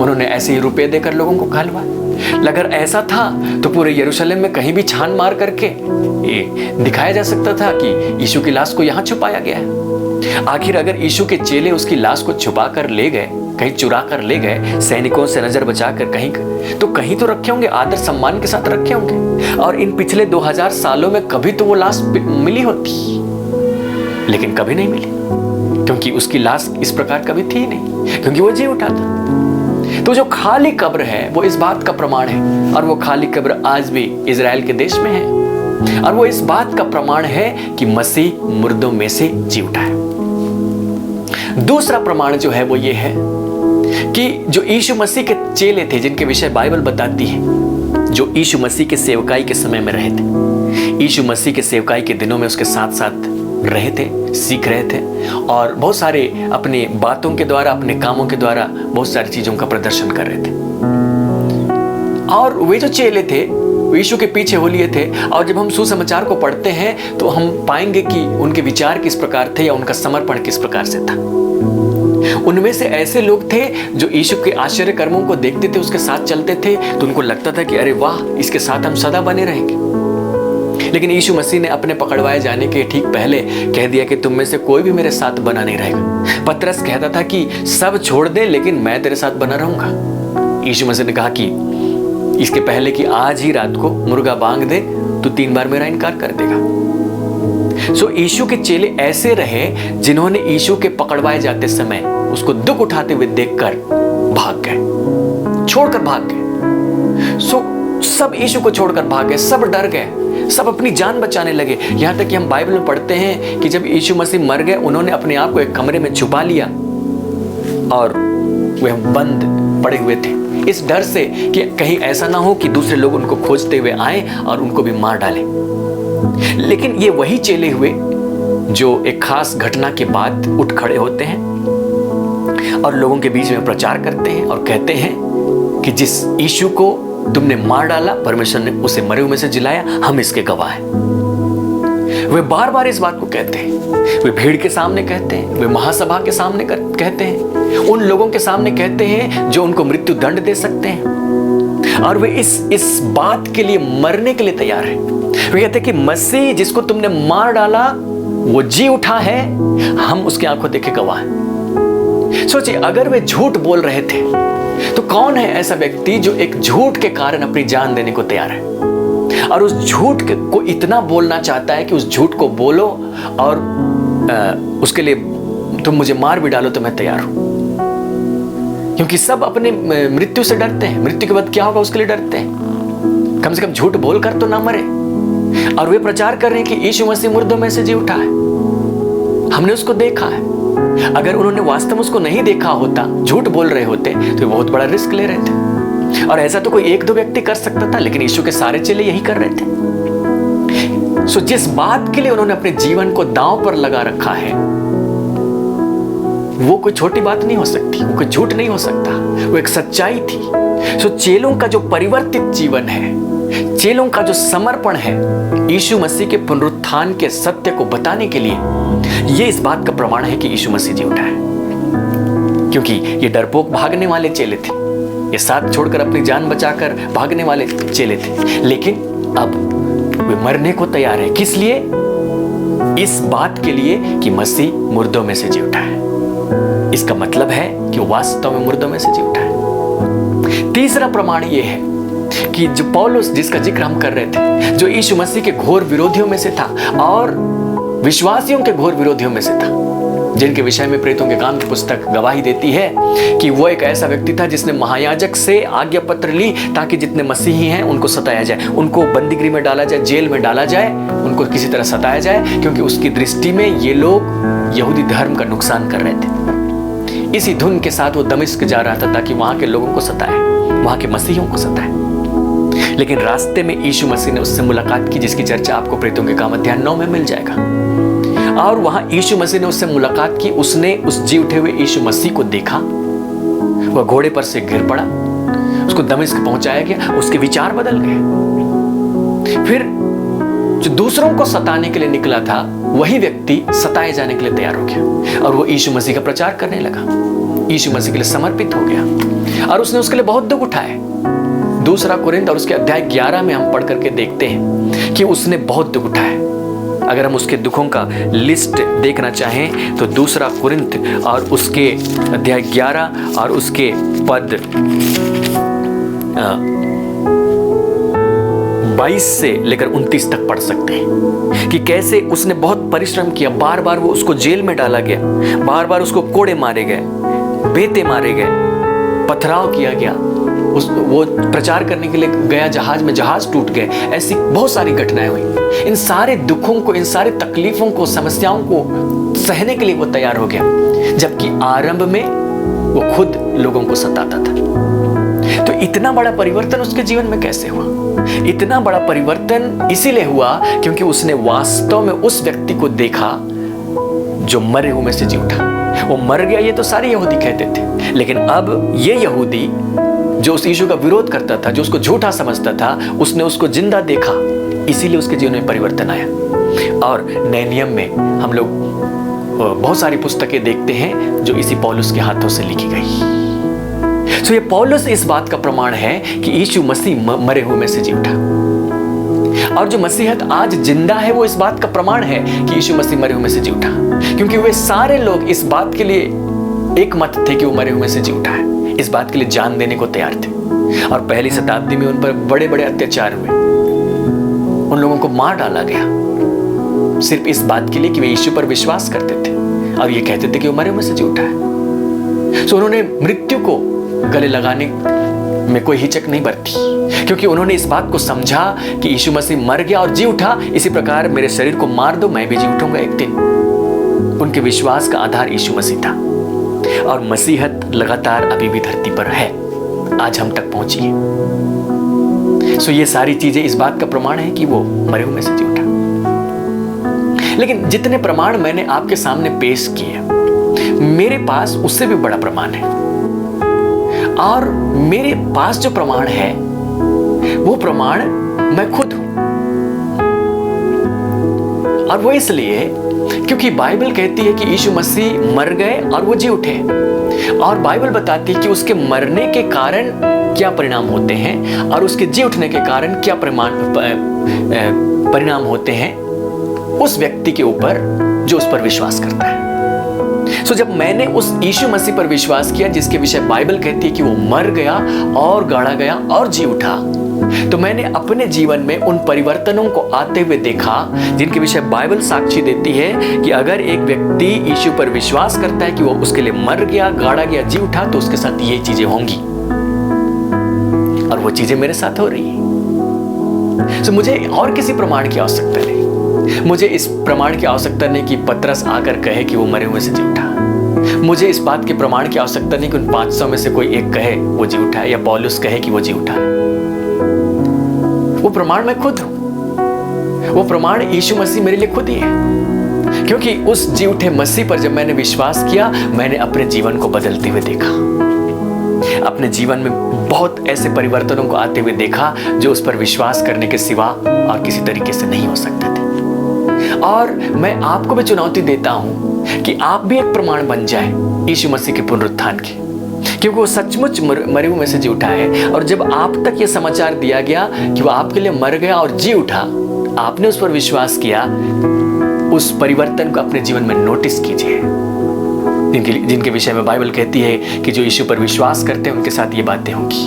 उन्होंने ऐसे ही रुपए देकर लोगों को घालवाया। अगर ऐसा था तो पूरे यरूशलेम में कहीं भी छान मार करके ये दिखाया जा सकता था कि यीशु की लाश को यहाँ छुपाया गया है। आखिर अगर यीशु के चेले उसकी लाश को छुपा कर ले गए, कहीं चुरा कर ले गए, सैनिकों से नजर बचाकर कहीं तो रखे होंगे, आदर सम्मान के साथ रखे होंगे। और इन पिछले 2000 सालों में कभी तो वो लाश मिली होती, लेकिन कभी नहीं मिली, क्योंकि उसकी लाश इस प्रकार कभी थी नहीं, क्योंकि वो जी उठा था। तो जो खाली कब्र है वो इस बात का प्रमाण है, और वो खाली कब्र आज भी इजराइल के देश में है, और वो इस बात का प्रमाण है कि मसीह मुर्दों में से जी उठा है। दूसरा प्रमाण जो है वो ये है कि जो यीशु मसीह के चेले थे, जिनके विषय बाइबल बताती है, जो यीशु मसीह के सेवकाई के समय में रहे थे, यीशु मसीह के सेवकाई के दिनों में उसके साथ साथ रहे थे, सीख रहे थे, और बहुत सारे अपने बातों के द्वारा, अपने कामों के द्वारा बहुत सारी चीजों का प्रदर्शन कर रहे थे। और वे जो चेले थे यीशु के पीछे हो लिए थे, और जब हम सुसमाचार को पढ़ते हैं तो हम पाएंगे कि उनके विचार किस प्रकार थे या उनका समर्पण किस प्रकार से था। उनमें से ऐसे लोग थे जो यीशु के आश्चर्य कर्मों को देखते थे, उसके साथ चलते थे, तो उनको लगता था कि अरे वाह, इसके साथ हम सदा बने रहेंगे। लेकिन यीशु मसीह ने अपने पकड़वाए जाने के ठीक पहले कह दिया कि तुम में से कोई भी मेरे साथ बना नहीं रहेगा। पतरस कहता था कि सब छोड़ दे, लेकिन मैं तेरे साथ बना रहूंगा। यीशु मसीह ने कहा कि इसके पहले कि आज ही रात को मुर्गा बांग दे तो 3 बार मेरा इनकार कर देगा। सो यीशु के चेले ऐसे रहे जिन्होंने यीशु के पकड़वाए जाते समय उसको दुख उठाते हुए देखकर भाग गए, छोड़कर भाग गए। सो सब यीशु को छोड़कर भाग गए, सब डर गए, सब अपनी जान बचाने लगे। यहां तक कि हम बाइबल में पढ़ते हैं कि जब यीशु मसीह मर गए, उन्होंने अपने आप को एक कमरे में छुपा लिया और वे बंद पड़े हुए थे, इस डर से कि कहीं ऐसा ना हो कि दूसरे लोग उनको खोजते हुए आए और उनको भी मार डालें। लेकिन ये वही चेले हुए जो एक खास घटना के बाद उठ खड़े होते हैं और लोगों के बीच में प्रचार करते हैं और कहते हैं कि जिस यीशु को तुमने मार डाला, परमेश्वर ने उसे मरे हुए में से जिलाया, हम इसके गवाह हैं। वे बार बार इस बात को कहते हैं, वे भीड़ के सामने कहते हैं, वे महासभा के सामने कहते हैं, उन लोगों के सामने कहते हैं जो उनको मृत्यु दंड दे सकते हैं, और वे इस बात के लिए मरने के लिए तैयार हैं। वे कहते हैं कि मसीह जिसको तुमने मार डाला वो जी उठा है, हम उसकी आंखों देखे गवाह हैं। सोचिए, अगर वे झूठ बोल रहे थे तो कौन है ऐसा व्यक्ति जो एक झूठ के कारण अपनी जान देने को तैयार है, और उस झूठ को इतना बोलना चाहता है कि उस झूठ को बोलो और उसके लिए तुम मुझे मार भी डालो तो मैं तैयार हूं। क्योंकि सब अपने मृत्यु से डरते हैं, मृत्यु के बाद क्या होगा उसके लिए डरते हैं, कम से कम झूठ बोलकर तो ना मरे। और वे प्रचार कर रहे हैं कि यीशु मसीह मुर्दों में से जी उठा है, हमने उसको देखा है। अगर उन्होंने वास्तव में उसको नहीं देखा होता, झूठ बोल रहे होते, तो बहुत बड़ा रिस्क ले रहे थे। और ऐसा तो कोई 1-2 व्यक्ति कर सकता था, लेकिन यीशु के सारे चेले यही कर रहे थे। सो जिस बात के लिए उन्होंने अपने जीवन को दांव पर लगा रखा है, वो कोई छोटी बात नहीं हो सकती, वो कोई झूठ नहीं हो सकता, वो एक सच्चाई थी। सो चेलों का जो परिवर्तित जीवन है, चेलों का जो समर्पण है यीशु मसीह के पुनरुत्थान के सत्य को बताने के लिए, ये इस बात का प्रमाण है कि यीशु मसीह जी उठा है। क्योंकि ये डरपोक भागने वाले चेले थे, ये साथ छोड़कर अपनी जान बचाकर भागने वाले चेले थे, लेकिन अब वे मरने को तैयार हैं। किस लिए? इस बात के लिए कि मसीह मुर्दों में से जी उठा है। इसका मतलब है कि वो वास्तव में मुर्दों में से जी उठा है। तीसरा प्रमाण ये है कि जो पौलुस, जिसका जिक्र हम कर रहे थे, जो यीशु मसीह के घोर विरोधियों में से था और विश्वासियों के घोर विरोधियों में से था, जिनके विषय में प्रेरितों के काम की पुस्तक गवाही देती है कि वो एक ऐसा व्यक्ति था जिसने महायाजक से आज्ञा पत्र ली ताकि जितने मसीही हैं उनको सताया जाए, उनको बंदीगृह में डाला जाए, जेल में डाला जाए, उनको किसी तरह सताया जाए, क्योंकि उसकी दृष्टि में ये लोग यहूदी धर्म का नुकसान कर रहे थे। इसी धुन के साथ वो दमिश्क जा रहा था ताकि वहां के लोगों को सताए, वहां के मसीहियों को सताए। लेकिन रास्ते में यीशु मसीह ने उससे मुलाकात की, जिसकी चर्चा आपको प्रेरितों के काम अध्याय 9 में मिल जाएगा। और वहां यीशु मसीह ने उससे मुलाकात की, उसने उस जी उठे हुए यीशु मसीह को देखा, वह घोड़े पर से गिर पड़ा, उसको दमिश्क पहुंचाया गया, उसके विचार बदल गए। फिर जो दूसरों को सताने के लिए निकला था, वही व्यक्ति सताए जाने के लिए तैयार हो गया और वो यीशु मसीह का प्रचार करने लगा। यीशु मसीह के लिए समर्पित हो गया और उसने उसके लिए बहुत दुख उठाए। दूसरा कुरिन्थ और उसके अध्याय 11 में हम पढ़ करके देखते हैं कि उसने बहुत दुख उठाए। अगर हम उसके दुखों का लिस्ट देखना चाहें तो दूसरा कुरिन्थ और उसके अध्याय 11 और उसके पद 22 से लेकर 29 तक पढ़ सकते हैं कि कैसे उसने बहुत परिश्रम किया। बार बार वो उसको जेल में डाला गया, बार बार उसको कोड़े मारे गए, बेते मारे गए, पथराव किया गया। वो प्रचार करने के लिए गया जहाज में, जहाज टूट गए। ऐसी बहुत सारी घटनाएं हुई। इन सारे दुखों को, इन सारे तकलीफों को, समस्याओं को सहने के लिए वो तैयार हो गया, जबकि आरंभ में वो खुद लोगों को सताता था। तो इतना बड़ा परिवर्तन उसके जीवन में कैसे हुआ? इतना बड़ा परिवर्तन इसीलिए हुआ क्योंकि उसने वास्तव में उस व्यक्ति को देखा जो मरे हुए में से जी उठा। वो मर गया ये तो सारे यहूदी कहते थे, लेकिन अब ये यहूदी जो उस यीशु का विरोध करता था, जो उसको झूठा समझता था, उसने उसको जिंदा देखा। इसीलिए उसके जीवन में परिवर्तन आया। और नए नियम में हम लोग बहुत सारी पुस्तकें देखते हैं जो इसी पौलुस के हाथों से लिखी गई। तो ये पौलुस इस बात का प्रमाण है कि यीशु मसीह मरे हुए में से जी उठा। और जो मसीहत आज जिंदा है वो इस बात का प्रमाण है कि यीशु मसीह मरे हुए में से जी उठा, क्योंकि वे सारे लोग इस बात के लिए एक मत थे कि वो मरे हुए में से जी उठा है। इस बात के लिए जान देने को तैयार थे। और पहली शताब्दी में उन पर बड़े बड़े अत्याचार हुए, उन लोगों को मार डाला गया सिर्फ इस बात के लिए कि वे यीशु पर विश्वास करते थे और ये कहते थे कि वो मरे हुए में से जी उठा है। तो उन्होंने मृत्यु को गले लगाने में कोई हिचक नहीं बरती, क्योंकि उन्होंने इस बात को समझा कि यीशु मसीह मर गया और जी उठा, इसी प्रकार मेरे शरीर को मार दो, मैं भी जी उठूंगा एक दिन। उनके विश्वास का आधार यीशु मसीह था। और मसीहत लगातार अभी भी धरती पर है, आज हम तक पहुंची है। सो ये सारी चीजें इस बात का प्रमाण है कि वो मरे हुए में से जी उठा। लेकिन जितने प्रमाण मैंने आपके सामने पेश किए, मेरे पास उससे भी बड़ा प्रमाण है। और मेरे पास जो प्रमाण है वो प्रमाण मैं खुद हूं। और वो इसलिए क्योंकि बाइबल कहती है कि यीशु मसीह मर गए और वो जी उठे। और बाइबल बताती है कि उसके मरने के कारण क्या परिणाम होते हैं और उसके जी उठने के कारण क्या परिणाम होते हैं उस व्यक्ति के ऊपर जो उस पर विश्वास करता है। सो जब मैंने उस यीशु मसीह पर विश्वास किया जिसके विषय बाइबल कहती है कि वो मर गया और गाड़ा गया और जी उठा, तो मैंने अपने जीवन में उन परिवर्तनों को आते हुए देखा जिनके विषय बाइबल साक्षी देती है कि अगर एक व्यक्ति यीशु पर विश्वास करता है कि वो उसके लिए मर गया, गाड़ा गया, जी उठा, तो उसके साथ ये चीजें होंगी। और वो चीजें मेरे साथ हो रही हैं। मुझे और किसी प्रमाण की आवश्यकता नहीं। मुझे इस प्रमाण की आवश्यकता नहीं कि पतरस आकर कहे कि वो मरे हुए से जी उठा। मुझे इस बात के प्रमाण की आवश्यकता नहीं कि उन 500 में से कोई एक कहे वो जी उठा है या पौलुस कहे कि वो जी उठा है। वो प्रमाण मैं खुद हूं। वो प्रमाण यीशु मसीह मेरे लिए खुद ही है, क्योंकि उस जी उठे मसीह पर जब मैंने विश्वास किया, मैंने अपने जीवन को बदलते हुए देखा। अपने जीवन में बहुत ऐसे परिवर्तनों को आते हुए देखा जो उस पर विश्वास करने के सिवा और किसी तरीके से नहीं हो सकते थे। और मैं आपको भी चुनौती देता हूं कि आप भी एक प्रमाण बन जाए यीशु मसीह के पुनरुत्थान के, क्योंकि वो सचमुच मरे हुए में से जी उठा है। और जब आप तक ये समाचार दिया गया कि वो आपके लिए मर गया और जी उठा, आपने उस पर विश्वास किया, उस परिवर्तन को अपने जीवन में नोटिस कीजिए। जिनके विषय में बाइबल कहती है कि जो यीशु पर विश्वास करते हैं उनके साथ ये बातें होंगी।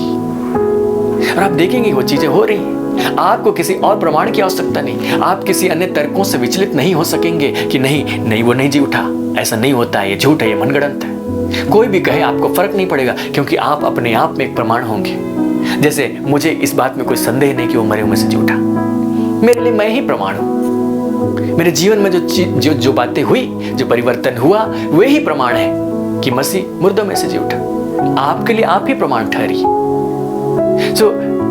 और आप देखेंगे वो चीजें हो रही हैं। आपको किसी और प्रमाण की आवश्यकता नहीं। आप किसी अन्य तर्कों से विचलित नहीं हो सकेंगे कि नहीं वो नहीं जी उठा, ऐसा नहीं होता है, ये झूठ है, ये मनगढ़ंत है। कोई भी कहे आपको फर्क नहीं पड़ेगा, क्योंकि आप अपने आप में एक प्रमाण होंगे। जैसे मुझे इस बात में कोई संदेह नहीं कि वो मरे हुए में से जी उठा। मेरे लिए मैं ही प्रमाण हूं। मेरे जीवन में जो बातें हुई, जो परिवर्तन हुआ, वे ही प्रमाण है कि मसीह मुर्दों में से जी उठा। आपके लिए आप ही प्रमाण ठहरी।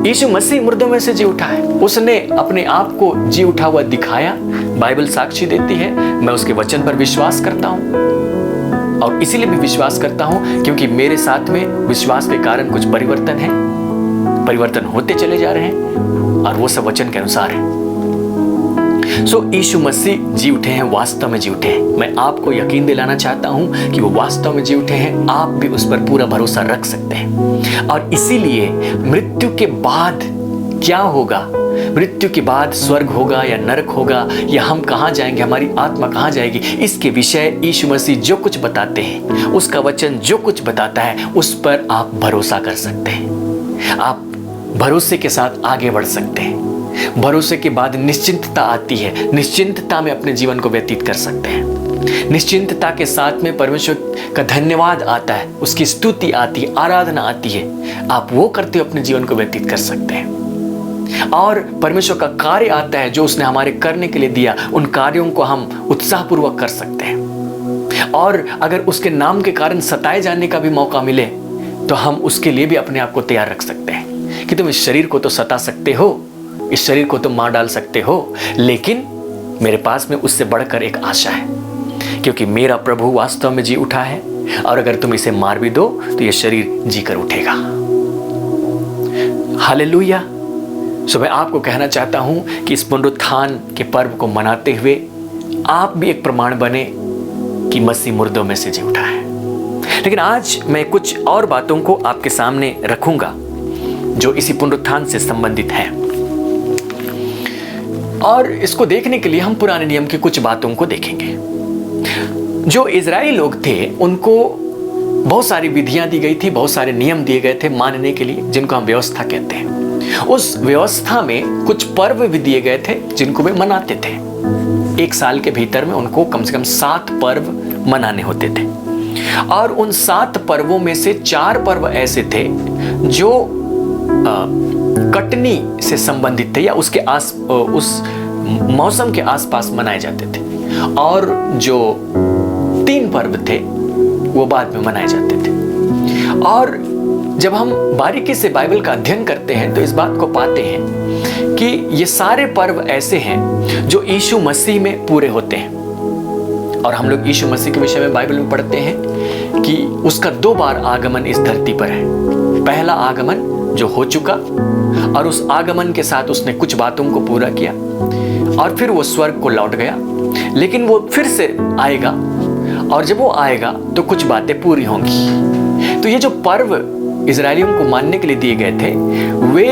यीशु मसीह मुर्दों में से जी उठा है। उसने अपने आप को जी उठा हुआ दिखाया। बाइबल साक्षी देती है। मैं उसके वचन पर विश्वास करता हूं, और इसीलिए भी विश्वास करता हूं क्योंकि मेरे साथ में विश्वास के कारण कुछ परिवर्तन है, परिवर्तन होते चले जा रहे हैं, और वो सब वचन के अनुसार है। सो यीशु मसीह जी उठे हैं, वास्तव में जी उठे हैं। मैं आपको यकीन दिलाना चाहता हूं कि वो वास्तव में जी उठे हैं। आप भी उस पर पूरा भरोसा रख सकते हैं। और इसीलिए मृत्यु के बाद क्या होगा, मृत्यु के बाद स्वर्ग होगा या नरक होगा, या हम कहाँ जाएंगे, हमारी आत्मा कहाँ जाएगी, इसके विषय यीशु मसीह जो कुछ बताते हैं, उसका वचन जो कुछ बताता है, उस पर आप भरोसा कर सकते हैं। आप भरोसे के साथ आगे बढ़ सकते हैं। भरोसे के बाद निश्चिंतता आती है। निश्चिंतता में अपने जीवन को व्यतीत कर सकते हैं। निश्चिंतता के साथ में परमेश्वर का धन्यवाद आता है, उसकी स्तुति आती है, आराधना आती है। आप वो करते हुए अपने जीवन को व्यतीत कर सकते हैं। और परमेश्वर का कार्य आता है जो उसने हमारे करने के लिए दिया, उन कार्यों को हम उत्साहपूर्वक कर सकते हैं। और अगर उसके नाम के कारण सताए जाने का भी मौका मिले तो हम उसके लिए भी अपने आप को तैयार रख सकते हैं कि तुम इस शरीर को तो सता सकते हो, इस शरीर को तुम मार डाल सकते हो, लेकिन मेरे पास में उससे बढ़कर एक आशा है, क्योंकि मेरा प्रभु वास्तव में जी उठा है। और अगर तुम इसे मार भी दो तो यह शरीर जी कर उठेगा। हालेलुया। सो मैं आपको कहना चाहता हूं कि इस पुनरुत्थान के पर्व को मनाते हुए आप भी एक प्रमाण बने कि मसीह मुर्दों में से जी उठा है। लेकिन आज मैं कुछ और बातों को आपके सामने रखूंगा जो इसी पुनरुत्थान से संबंधित है। और इसको देखने के लिए हम पुराने नियम की कुछ बातों को देखेंगे। जो इजरायली लोग थे उनको बहुत सारी विधियां दी गई थी, बहुत सारे नियम दिए गए थे मानने के लिए, जिनको हम व्यवस्था कहते हैं। उस व्यवस्था में कुछ पर्व भी दिए गए थे जिनको वे मनाते थे। एक साल के भीतर में उनको कम से कम 7 पर्व मनाने होते थे। और उन 7 पर्वों में से 4 पर्व ऐसे थे जो कटनी से संबंधित थे या उसके उस मौसम के आसपास मनाए जाते थे। और जो 3 पर्व थे वो बाद में मनाए जाते थे। और जब हम बारीकी से बाइबल का अध्ययन करते हैं तो इस बात को पाते हैं कि ये सारे पर्व ऐसे हैं जो यीशु मसीह में पूरे होते हैं। और हम लोग यीशु मसीह के विषय में बाइबल में पढ़ते हैं कि उसका 2 बार आगमन इस धरती पर है। पहला आगमन जो हो चुका, और उस आगमन के साथ उसने कुछ बातों को पूरा किया, और फिर वो स्वर्ग को लौट गया। लेकिन वो फिर से आएगा, और जब वो आएगा तो कुछ बातें पूरी होंगी। तो ये जो पर्व इजरायलियों को मानने के लिए दिए गए थे, वे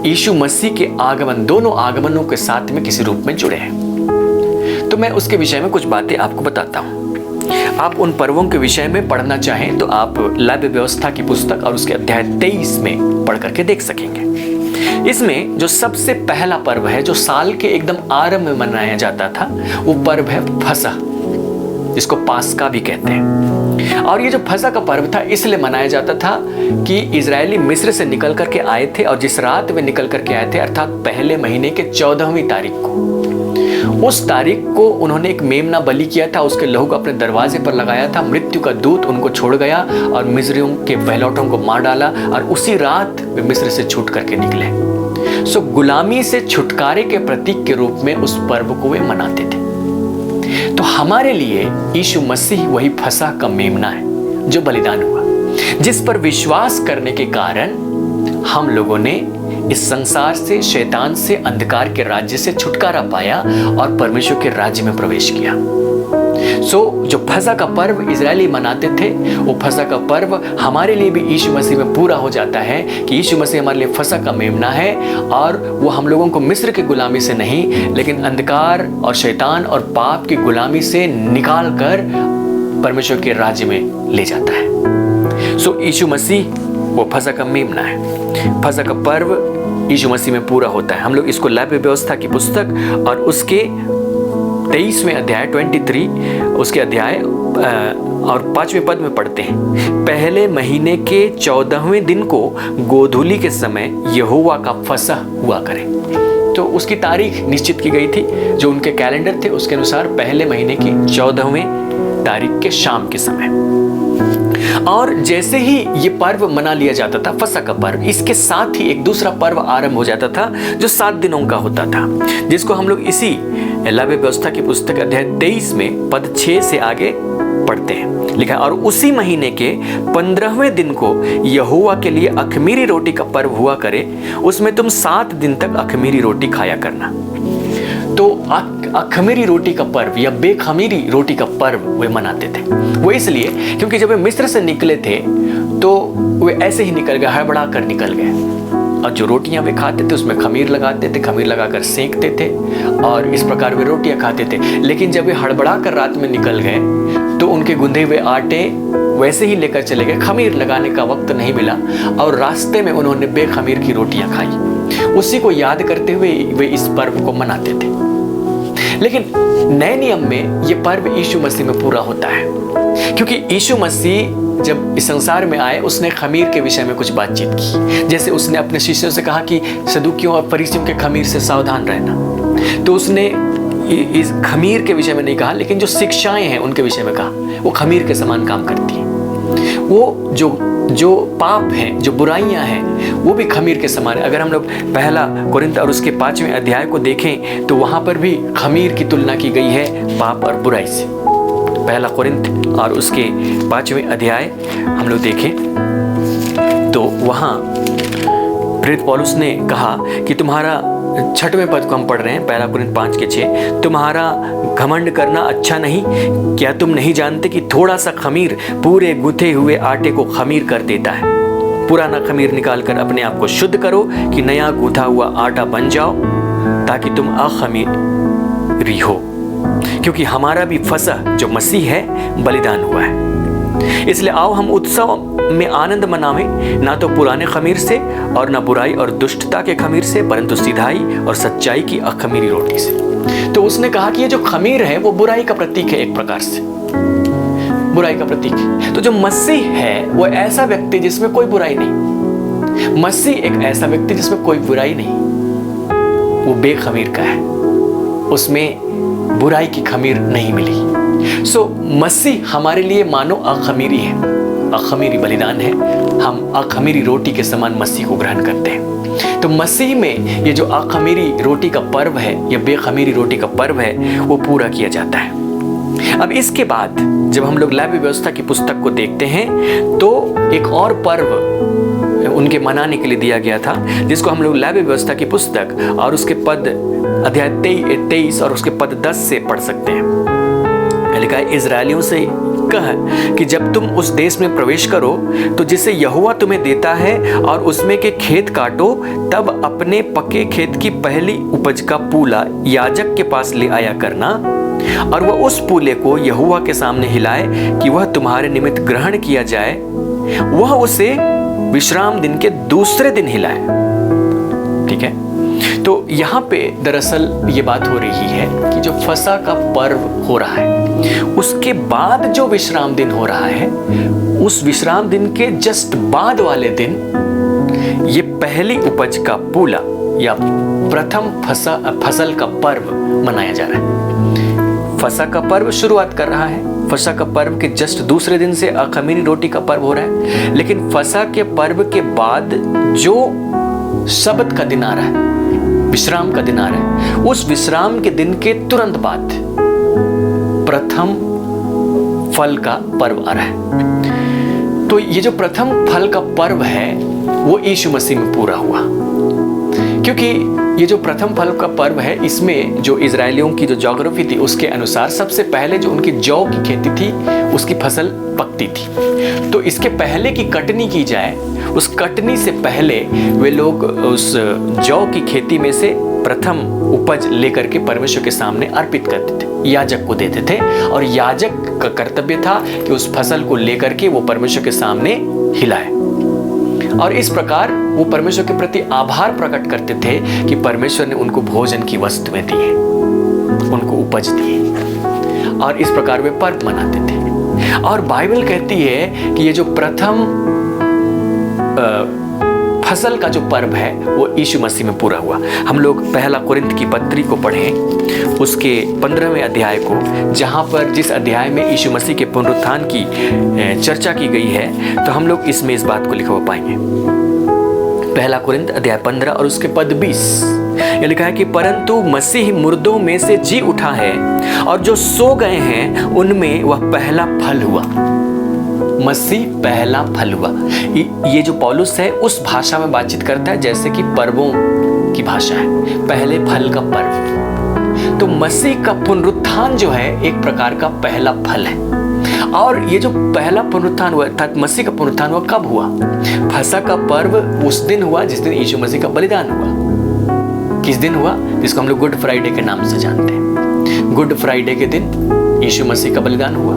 यीशु मसीह के आगमन, दोनों आगमनों के साथ में किसी रूप में जुड़े हैं। तो मैं उसके विषय में कुछ बातें आपको बताता हूं। आप उन पर्वों के विषय में पढ़ना चाहें तो आप लाव्य व्यवस्था की पुस्तक और उसके अध्याय 23 में पढ़ करके देख सकेंगे। इसमें जो सबसे पहला पर्व है, जो साल के एकदम आरंभ में मनाया जाता था, वो पर्व है फसह, जिसको पास्का भी कहते हैं। और ये जो फसह का पर्व था इसलिए मनाया जाता था कि इजरायली मिस्र से निकल करके आए थे, और जिस रात वे निकल करके आए थे, अर्थात पहले महीने के 14वीं तारीख को, उस तारीख को उन्होंने एक मेमना बलि किया था, उसके लहू को अपने दरवाजे पर लगाया था। मृत्यु का दूत उनको छोड़ गया और मिस्रियों के पहलौठों को मार डाला, और उसी रात वे मिस्र से छूट करके निकले। सो गुलामी से छुटकारे के प्रतीक के रूप में उस पर्व को वे मनाते थे। तो हमारे लिए यीशु मसीह वही फसह का मेमना है जो बलिदान हुआ, जिस पर विश्वास करने के कारण हम लोगों ने इस संसार से, शैतान से, अंधकार के राज्य से छुटकारा पाया और परमेश्वर के राज्य में प्रवेश किया। जो फसह का पर्व इजरायली मनाते थे, वो फसह का पर्व हमारे लिए भी यीशु मसीह में पूरा हो जाता है कि यीशु मसीह हमारे लिए फसह का मेमना है। और वो हम लोगों को मिस्र की गुलामी से नहीं, लेकिन अंधकार और शैतान और पाप की गुलामी से निकाल कर परमेश्वर के राज्य में ले जाता है। यीशु मसीह वो फसह का मेमना है। फसह का पर्व यीशु मसीह में पूरा होता है। हम लोग इसको लाव्य व्यवस्था की पुस्तक और उसके 23वें अध्याय 23 उसके अध्याय और 5वें पद में पढ़ते हैं। पहले महीने के 14वें दिन को गोधूली के समय यहोवा का फसह हुआ करे। तो उसकी तारीख निश्चित की गई थी, जो उनके कैलेंडर थे उसके अनुसार पहले महीने की 14वें तारीख के शाम के समय। और जैसे ही ये पर्व मना लिया जाता था, फसह का पर्व, इसके साथ ही एक दूसरा पर्व आरंभ हो जाता था जो 7 दिनों का होता था, जिसको हम लोग इसी लाव्य व्यवस्था की पुस्तक अध्याय 23 में पद 6 से आगे पढ़ते हैं। लिखा, और उसी महीने के 15वें दिन को यहोवा के लिए अख़मीरी रोटी का पर्व हुआ करे, उसमें तुम 7 दिन तक अख़मीरी रोटी खाया करना। तो अखमीरी रोटी का पर्व या बेखमीरी रोटी का पर्व वे मनाते थे। वो इसलिए क्योंकि जब वे मिस्र से निकले थे तो वे ऐसे ही निकल गए, हड़बड़ा कर निकल गए, और जो रोटियां वे खाते थे उसमें खमीर लगाते थे, खमीर लगाकर सेंकते थे और इस प्रकार वे रोटियां खाते थे। लेकिन जब वे हड़बड़ा कर रात में निकल गए तो उनके गुंदे हुए आटे वैसे ही लेकर चले गए, खमीर लगाने का वक्त नहीं मिला और रास्ते में उन्होंने बेखमीर की रोटियां खाई। उसी को याद करते हुए वे इस पर्व को मनाते थे। लेकिन नए नियम में ये पर्व यीशु मसीह में पूरा होता है, क्योंकि यीशु मसीह जब इस संसार में आए उसने खमीर के विषय में कुछ बातचीत की। जैसे उसने अपने शिष्यों से कहा कि सदूकियों और फरीसियों के खमीर से सावधान रहना, तो उसने इस खमीर के विषय में नहीं कहा, लेकिन जो शिक्षाएं हैं उनके विषय में कहा। वो खमीर के समान काम करती हैं। वो जो पाप हैं, जो बुराइयां हैं, वो भी खमीर के समान है। अगर हम लोग पहला कुरिन्थ और उसके 5वें अध्याय को देखें तो वहां पर भी खमीर की तुलना की गई है पाप और बुराई से। पहला कुरिन्थ और उसके 5वें अध्याय हम लोग देखें तो वहां प्रेरित पौलुस ने कहा कि तुम्हारा 6वें पद को हम पढ़ रहे हैं, पहला कुरिन्थ 5:6, तुम्हारा घमंड करना अच्छा नहीं। क्या तुम नहीं जानते कि थोड़ा सा खमीर पूरे गुथे हुए आटे को खमीर कर देता है। पुराना खमीर निकालकर अपने आप को शुद्ध करो कि नया गूथा हुआ आटा बन जाओ, ताकि तुम अखमीरी हो, क्योंकि हमारा भी फसह जो मसीह है बलिदान हुआ है। इसलिए आओ हम उत्सव में आनंद मनावें, ना तो पुराने खमीर से और ना बुराई और दुष्टता के खमीर से, परंतु सिधाई और सच्चाई की अखमीरी रोटी से। तो उसने कहा कि ये जो खमीर है वो बुराई का प्रतीक है, एक प्रकार से बुराई का प्रतीक है। तो जो मसीह है वो ऐसा व्यक्ति जिसमें कोई बुराई नहीं। मसीह एक ऐसा व्यक्ति जिसमें कोई बुराई नहीं, वो बेखमीर का है, उसमें बुराई की खमीर नहीं मिली। सो मसीह हमारे लिए मानो अखमीरी है, अखमीरी बलिदान है। हम अखमीरी रोटी के समान मसीह को ग्रहण करते हैं। तो मसीह में ये जो अखमीरी रोटी का पर्व है या बेखमीरी रोटी का पर्व है वो पूरा किया जाता है। अब इसके बाद जब हम लोग लेवी व्यवस्था की पुस्तक को देखते हैं तो एक और पर्व उनके मनाने के लिए दिया गया था, जिसको हम लोग लेवी व्यवस्था की पुस्तक और उसके पद अध्याय 23 और उसके पद 10 से पढ़ सकते हैं। लिखा है, इजरायलियों से कह कि जब तुम उस देश में प्रवेश करो तो जिसे यहोवा तुम्हें देता है और उसमें के खेत काटो, तब अपने पके खेत की पहली उपज का पूला याजक के पास ले आया करना, और वह उस पूले को यहोवा के सामने हिलाए कि वह तुम्हारे निमित्त ग्रहण किया जाए। वह उसे विश्राम दिन के दूसरे दिन हिलाए। ठीक है, तो यहाँ पे दरअसल ये बात हो रही है कि जो फसह का पर्व हो रहा है उसके बाद जो विश्राम दिन हो रहा है, उस विश्राम दिन के जस्ट बाद वाले दिन ये पहली उपज का पूला या प्रथम फसल का पर्व मनाया जा रहा है। फसह का पर्व शुरुआत कर रहा है। फसह का पर्व के जस्ट दूसरे दिन से अखमीरी रोटी का पर्व हो रहा है। लेकिन फसह के पर्व के बाद जो सब्त का दिन आ रहा है, विश्राम का दिन आ रहा है, उस विश्राम के दिन के तुरंत बाद प्रथम फल का पर्व आ रहा है। तो ये जो प्रथम फल का पर्व है वो यीशु मसीह में पूरा हुआ, क्योंकि ये जो प्रथम फल का पर्व है इसमें जो इजरायलियों की जो ज्योग्राफी थी उसके अनुसार सबसे पहले जो उनकी जौ की खेती थी उसकी फसल पकती थी। तो इसके पहले की कटनी की जाए, उस कटनी से पहले वे लोग उस जौ की खेती में से प्रथम उपज लेकर के परमेश्वर के सामने अर्पित करते थे, याजक को देते थे, और याजक का कर्तव्य था कि उस फसल को लेकर के वो परमेश्वर के सामने हिलाए, और इस प्रकार वो परमेश्वर के प्रति आभार प्रकट करते थे कि परमेश्वर ने उनको भोजन की वस्तुएं दी है, उनको उपज दी है, और इस प्रकार वे पर्व मनाते थे। और बाइबल कहती है कि ये जो प्रथम फसल का जो पर्व है वो यीशु मसीह में पूरा हुआ। हम लोग पहला कुरिन्थ की पत्री को पढ़ें, उसके 15वें अध्याय को, जहाँ पर जिस अध्याय में यीशु मसीह के पुनरुत्थान की चर्चा की गई है, तो हम लोग इसमें इस बात को लिखा हुआ पाएंगे। पहला कुरिन्थ अध्याय 15 और उसके पद 20 ये लिखा है कि परंतु मसीह मुर्दों में से जी उठा है और जो सो गए हैं उनमें वह पहला फल हुआ। मसीह पहला फल हुआ। ये जो पौलुस है उस भाषा में बातचीत करता है जैसे कि पर्वों की भाषा है, पहले फल का पर्व। तो मसीह का पुनरुत्थान जो है एक प्रकार का पहला फल है। और ये जो पहला पुनरुत्थान हुआ अर्थात मसीह का पुनरुत्थान हुआ कब हुआ? फसह का पर्व उस दिन हुआ जिस दिन यीशु मसीह का बलिदान हुआ। किस दिन हुआ? जिसको हम लोग गुड फ्राइडे के नाम से जानते हैं। गुड फ्राइडे के दिन यीशु मसीह का बलिदान हुआ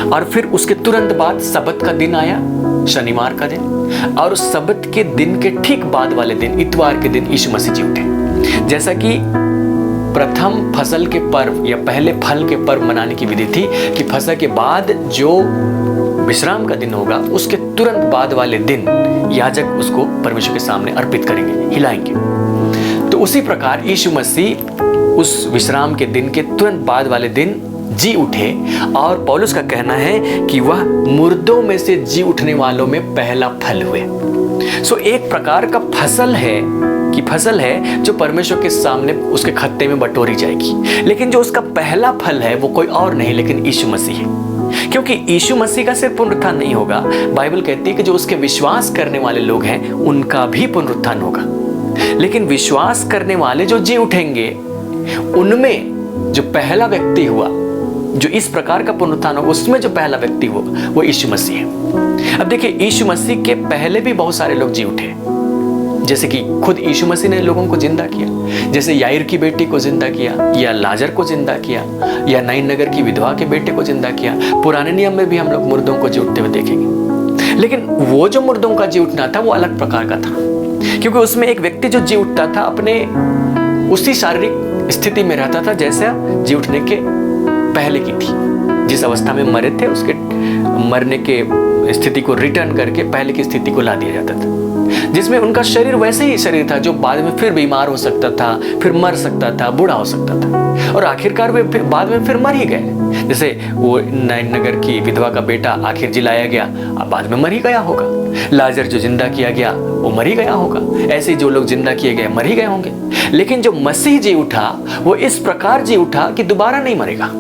और फिर उसके तुरंत बाद सबत का दिन आया, शनिवार का दिन, और उस सबत के दिन के ठीक बाद वाले दिन इतवार के दिन यीशु मसीह जी उठे। जैसा कि प्रथम फसल के पर्व या पहले फल के पर्व मनाने की विधि थी कि फसह के बाद जो विश्राम का दिन होगा उसके तुरंत बाद वाले दिन याजक उसको परमेश्वर के सामने अर्पित करेंगे, हिलाएंगे। तो उसी प्रकार यीशु मसीह उस विश्राम के दिन के तुरंत बाद वाले दिन जी उठे और पौलुस का कहना है कि वह मुर्दों में से जी उठने वालों में पहला फल हुए। सो एक प्रकार का फसल है जो परमेश्वर के सामने उसके खत्ते में बटोरी जाएगी। लेकिन जो उसका पहला फल है वो कोई और नहीं लेकिन यीशु मसीह है। क्योंकि यीशु मसीह का सिर्फ पुनरुत्थान नहीं होगा, बाइबल कहती है कि जो उसके विश्वास करने वाले लोग हैं उनका भी पुनरुत्थान होगा। लेकिन विश्वास करने वाले जो जी उठेंगे उनमें जो पहला व्यक्ति हुआ, जो इस प्रकार का पुनरुत्थान होगा, उसमें जो पहला व्यक्ति होगा वो यीशु मसीह है। अब देखिए, यीशु मसीह के पहले भी बहुत सारे लोग जी उठे। जैसे कि खुद यीशु मसीह ने लोगों को जिंदा किया, जैसे याईर की बेटी को जिंदा किया, या लाजर को जिंदा किया, या नाइन नगर की विधवा के बेटे को जिंदा किया। पुराने नियम में भी हम लोग मुर्दों को जी उठते हुए देखेंगे। लेकिन वो जो मुर्दों का जी उठना था वो अलग प्रकार का था, क्योंकि उसमें एक व्यक्ति जो जी उठता था अपने उसी शारीरिक स्थिति में रहता था जैसा जी उठने के पहले की थी। जिस अवस्था में मरे थे उसके मरने के स्थिति को रिटर्न करके पहले की स्थिति को ला दिया जाता था, जिसमें उनका शरीर वैसे ही शरीर था जो बाद में फिर बीमार हो सकता था, फिर मर सकता था, बूढ़ा हो सकता था, और आखिरकार वे बाद में फिर मर ही गए। जैसे वो नाइन नगर की विधवा का बेटा आखिर जिलाया गया, अब बाद में मर ही गया होगा। लाजर जो जिंदा किया गया वो मर ही गया होगा। ऐसे ही जो लोग जिंदा किए गए मर ही गए होंगे। लेकिन जो मसीह जी उठा वो इस प्रकार जी उठा कि दोबारा नहीं मरेगा।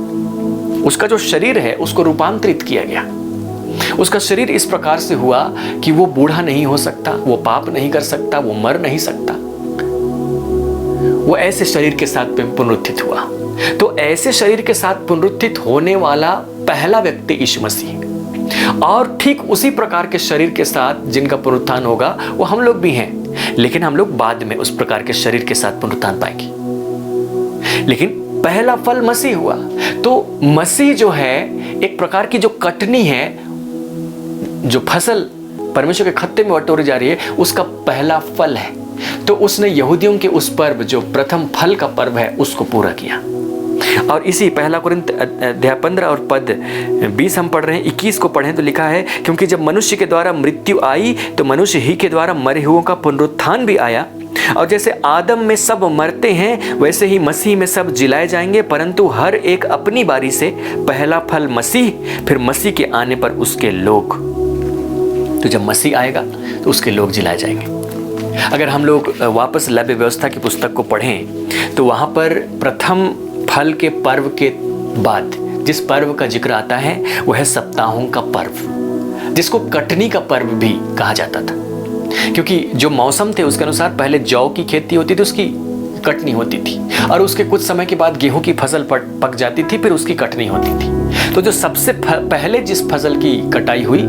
उसका जो शरीर है उसको रूपांतरित किया गया। उसका शरीर इस प्रकार से हुआ कि वो बूढ़ा नहीं हो सकता, वो पाप नहीं कर सकता, वो मर नहीं सकता। वो ऐसे शरीर के साथ पुनरुत्थित हुआ। तो ऐसे शरीर के साथ पुनरुत्थित होने वाला पहला व्यक्ति यीशु मसीह, और ठीक उसी प्रकार के शरीर के साथ जिनका पुनरुत्थान होगा वो हम लोग भी हैं। लेकिन हम लोग बाद में उस प्रकार के शरीर के साथ पुनरुत्थान पाएंगे। लेकिन पहला फल मसीह हुआ। तो मसीह जो है एक प्रकार की जो कटनी है, जो फसल परमेश्वर के खत्ते में बटोरी जा रही है, उसका पहला फल है। तो उसने यहूदियों के उस पर्व जो प्रथम फल का पर्व है उसको पूरा किया। और इसी पहला कुरिन्थ अध्याय 15 और पद 20 हम पढ़ रहे हैं। 21 को पढ़ें तो लिखा है, क्योंकि जब मनुष्य के द्वारा मृत्यु आई तो मनुष्य ही के द्वारा मरे हुओं का पुनरुत्थान भी आया। और जैसे आदम में सब मरते हैं वैसे ही मसीह में सब जिलाए जाएंगे, परंतु हर एक अपनी बारी से, पहला फल मसीह, फिर मसीह के आने पर उसके लोग। तो जब मसीह आएगा तो उसके लोग जिलाए जाएंगे। अगर हम लोग वापस लव्य व्यवस्था की पुस्तक को पढ़ें तो वहाँ पर प्रथम फल के पर्व के बाद जिस पर्व का जिक्र आता है वह है सप्ताहों का पर्व, जिसको कटनी का पर्व भी कहा जाता था। क्योंकि जो मौसम थे उसके अनुसार पहले जौ की खेती होती थी, उसकी कटनी होती थी, और उसके कुछ समय के बाद गेहूं की फसल पक जाती थी, फिर उसकी कटनी होती थी। तो जो सबसे पहले जिस फसल की कटाई हुई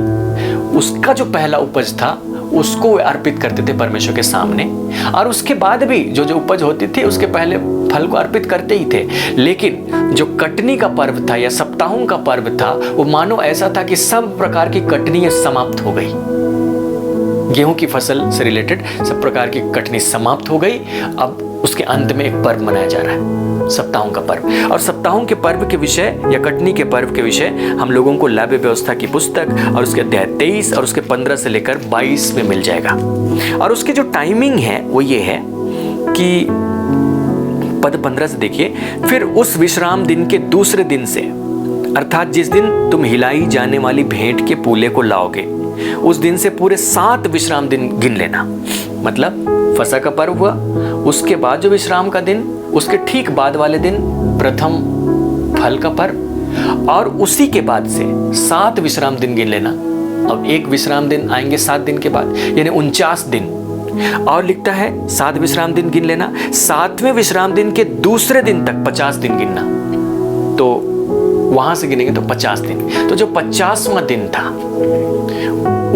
उसका जो पहला उपज था उसको वे अर्पित करते थे परमेश्वर के सामने, और उसके बाद भी जो जो उपज होती थी उसके पहले फल को अर्पित करते ही थे। लेकिन जो कटनी का पर्व था या सप्ताहों का पर्व था वो मानो ऐसा था कि सब प्रकार की कटनी समाप्त हो गई। गेहूं की फसल से रिलेटेड सब प्रकार की कटनी समाप्त हो गई। अब उसके अंत में एक पर्व मनाया जा रहा है, सप्ताहों का पर्व। और सप्ताहों के पर्व के विषय या कटनी के पर्व के विषय हम लोगों को लव्य व्यवस्था की पुस्तक और उसके अध्याय 23 और उसके 15 से लेकर 22 में मिल जाएगा। और उसकी जो टाइमिंग है वो ये है कि पद 15 से देखिए, फिर उस विश्राम दिन के दूसरे दिन से, अर्थात जिस दिन तुम हिलाई जाने वाली भेंट के पूले को लाओगे, उस दिन से पूरे 7 विश्राम दिन गिन लेना। मतलब फसह का पर्व हुआ, उसके बाद जो विश्राम का दिन, उसके ठीक बाद वाले दिन प्रथम फल का पर्व, और उसी के बाद से 7 विश्राम दिन गिन लेना। अब एक विश्राम दिन आएंगे 7 दिन के बाद, यानी 49 दिन और लिखता है 7 विश्राम दिन गिन लेना, 7वें विश्राम दिन के दूसरे दिन तक 50 दिन गिनना। तो वहां से गिनेंगे तो 50 दिन। तो जो 50वां दिन था,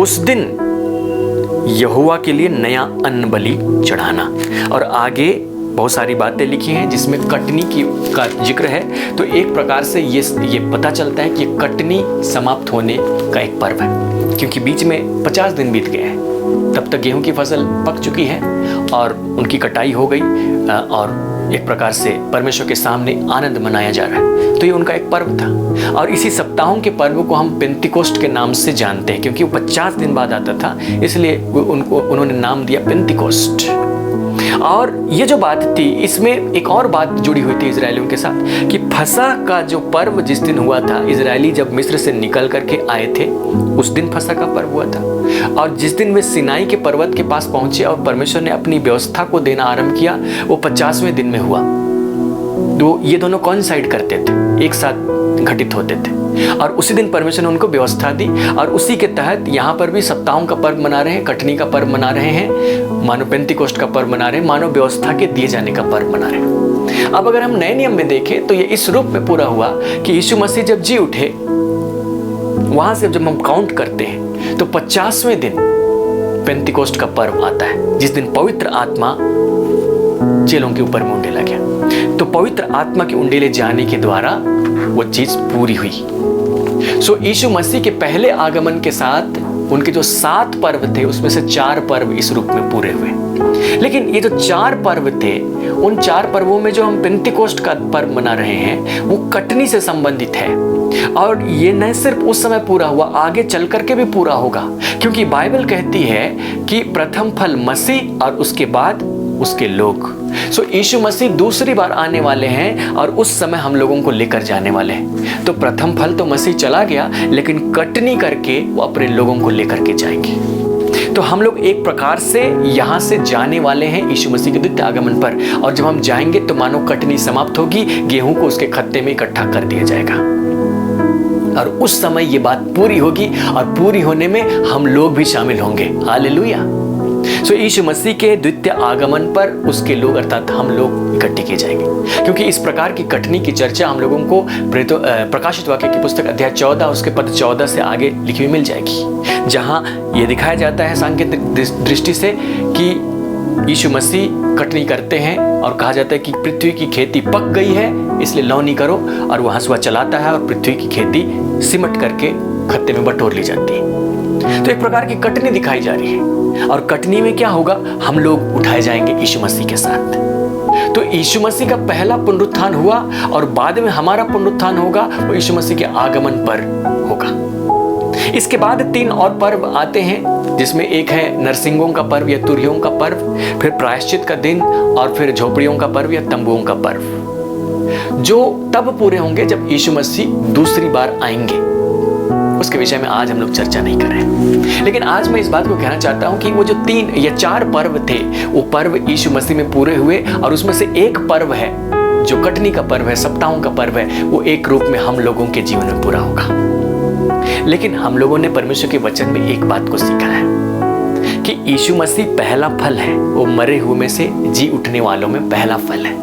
उस दिन यहोवा के लिए नया अन्न बलि चढ़ाना। और आगे बहुत सारी बातें लिखी हैं जिसमें कटनी का जिक्र है। तो एक प्रकार से ये पता चलता है कि कटनी समाप्त होने का एक पर्व है, क्योंकि बीच में 50 दिन बीत गए हैं। तब तक गेहूं की फसल पक चुकी है और उनकी कटाई हो गई, और एक प्रकार से परमेश्वर के सामने आनंद मनाया जा रहा है। तो ये उनका एक पर्व था। और इसी सप्ताहों के पर्व को हम पेंतिकोस्ट के नाम से जानते हैं, क्योंकि वो 50 दिन बाद आता था, इसलिए उन्होंने नाम दिया पेंतिकोस्ट। और ये जो बात थी, इसमें एक और बात जुड़ी हुई थी इजरायलियों के साथ, कि फसह का जो पर्व जिस दिन हुआ था, इजरायली जब मिस्र से निकल करके आए थे, उस दिन फसह का पर्व हुआ था। और जिस दिन वे सिनाई के पर्वत के पास पहुंचे और परमेश्वर ने अपनी व्यवस्था को देना आरंभ किया, वो 50वें दिन में हुआ। तो ये दोनों कॉइंसाइड करते थे, एक साथ घटित होते थे। और उसी दिन परमेश्वर ने उनको व्यवस्था दी, और उसी के तहत यहाँ पर भी सप्ताहों का पर्व मना रहे हैं, कटनी का पर्व मना रहे हैं, मानो पेंतिकोस्ट का पर्व मना रहे हैं, मानो व्यवस्था के दिए जाने का पर्व मना रहे हैं। अब अगर हम नए नियम में देखें तो ये इस रूप में पूरा हुआ कि यीशु मसीह जब जी उठे, वहां से जब हम काउंट करते हैं तो 50वें दिन पेंतिकोस्ट का पर्व आता है, जिस दिन पवित्र आत्मा चेलों के ऊपर में उंडेला गया। तो पवित्र आत्मा के उंडेले जाने के द्वारा वो चीज पूरी हुई। सो यीशु मसीह के पहले आगमन के साथ उनके जो 7 पर्व थे, उसमें से 4 पर्व इस रूप में पूरे हुए। लेकिन ये जो 4 पर्व थे, उन 4 पर्वों में जो हम पेंतिकोस्ट का पर्व मना रहे हैं, वो कटनी से संबंधित है। और ये न सिर्फ उस समय पूरा हुआ, आगे चल करके भी पूरा होगा, क्योंकि बाइबल कहती है कि प्रथम फल मसीह और उसके बाद उसके लोग। सो यीशु मसीह दूसरी बार आने वाले हैं और उस समय हम लोगों को लेकर जाने वाले हैं। तो प्रथम फल तो मसीह चला गया, लेकिन कटनी करके वो अपने लोगों को लेकर के जाएंगे। तो हम लोग एक प्रकार से यहाँ से जाने वाले हैं यीशु मसीह के द्वितीय आगमन पर। और जब हम जाएंगे तो मानो कटनी समाप्त होगी, गेहूं को उसके खत्ते में इकट्ठा कर दिया जाएगा, और उस समय ये बात पूरी होगी, और पूरी होने में हम लोग भी शामिल होंगे। हालेलुया। सो यीशु मसीह के द्वितीय आगमन पर उसके लोग अर्थात हम लोग इकट्ठे किए जाएंगे, क्योंकि इस प्रकार की कटनी की चर्चा हम लोगों को प्रकाशित वाक्य की पुस्तक अध्याय 14 उसके पद 14 से आगे लिखी हुई मिल जाएगी, जहां यह दिखाया जाता है सांकेतिक दृष्टि से कि यीशु मसीह कटनी करते हैं, और कहा जाता है कि पृथ्वी की खेती पक गई है, इसलिए लौनी करो, और वह हंसुआ चलाता है और पृथ्वी की खेती सिमट करके खत्ते में बटोर ली जाती है। तो एक प्रकार की कटनी दिखाई जा रही है। और कटनी में क्या होगा? हम लोग उठाए जाएंगे यीशु मसीह के साथ। तो यीशु मसीह का पहला पुनरुत्थान हुआ, और बाद में हमारा पुनरुत्थान होगा, वो यीशु मसीह के आगमन पर होगा। इसके बाद 3 और पर्व आते हैं, जिसमें एक है नरसिंगों का पर्व या तुरहियों का पर्व, फिर प्रायश्चित का दिन, और फिर झोपड़ियों का पर्व या तंबुओं का पर्व, जो तब पूरे होंगे जब यीशु मसीह दूसरी बार आएंगे। उसके विषय में आज हम लोग चर्चा नहीं कर रहे हैं, लेकिन आज मैं इस बात को कहना चाहता हूं कि वो जो 3 या 4 पर्व थे, वो पर्व यीशु मसीह में पूरे हुए, और उसमें से एक पर्व है जो कटनी का पर्व है, सप्ताहों का पर्व है, वो एक रूप में हम लोगों के जीवन में पूरा होगा। लेकिन हम लोगों ने परमेश्वर के वचन में एक बात को सीखा है कि यीशु मसीह पहला फल है, वो मरे हुए में से जी उठने वालों में पहला फल है।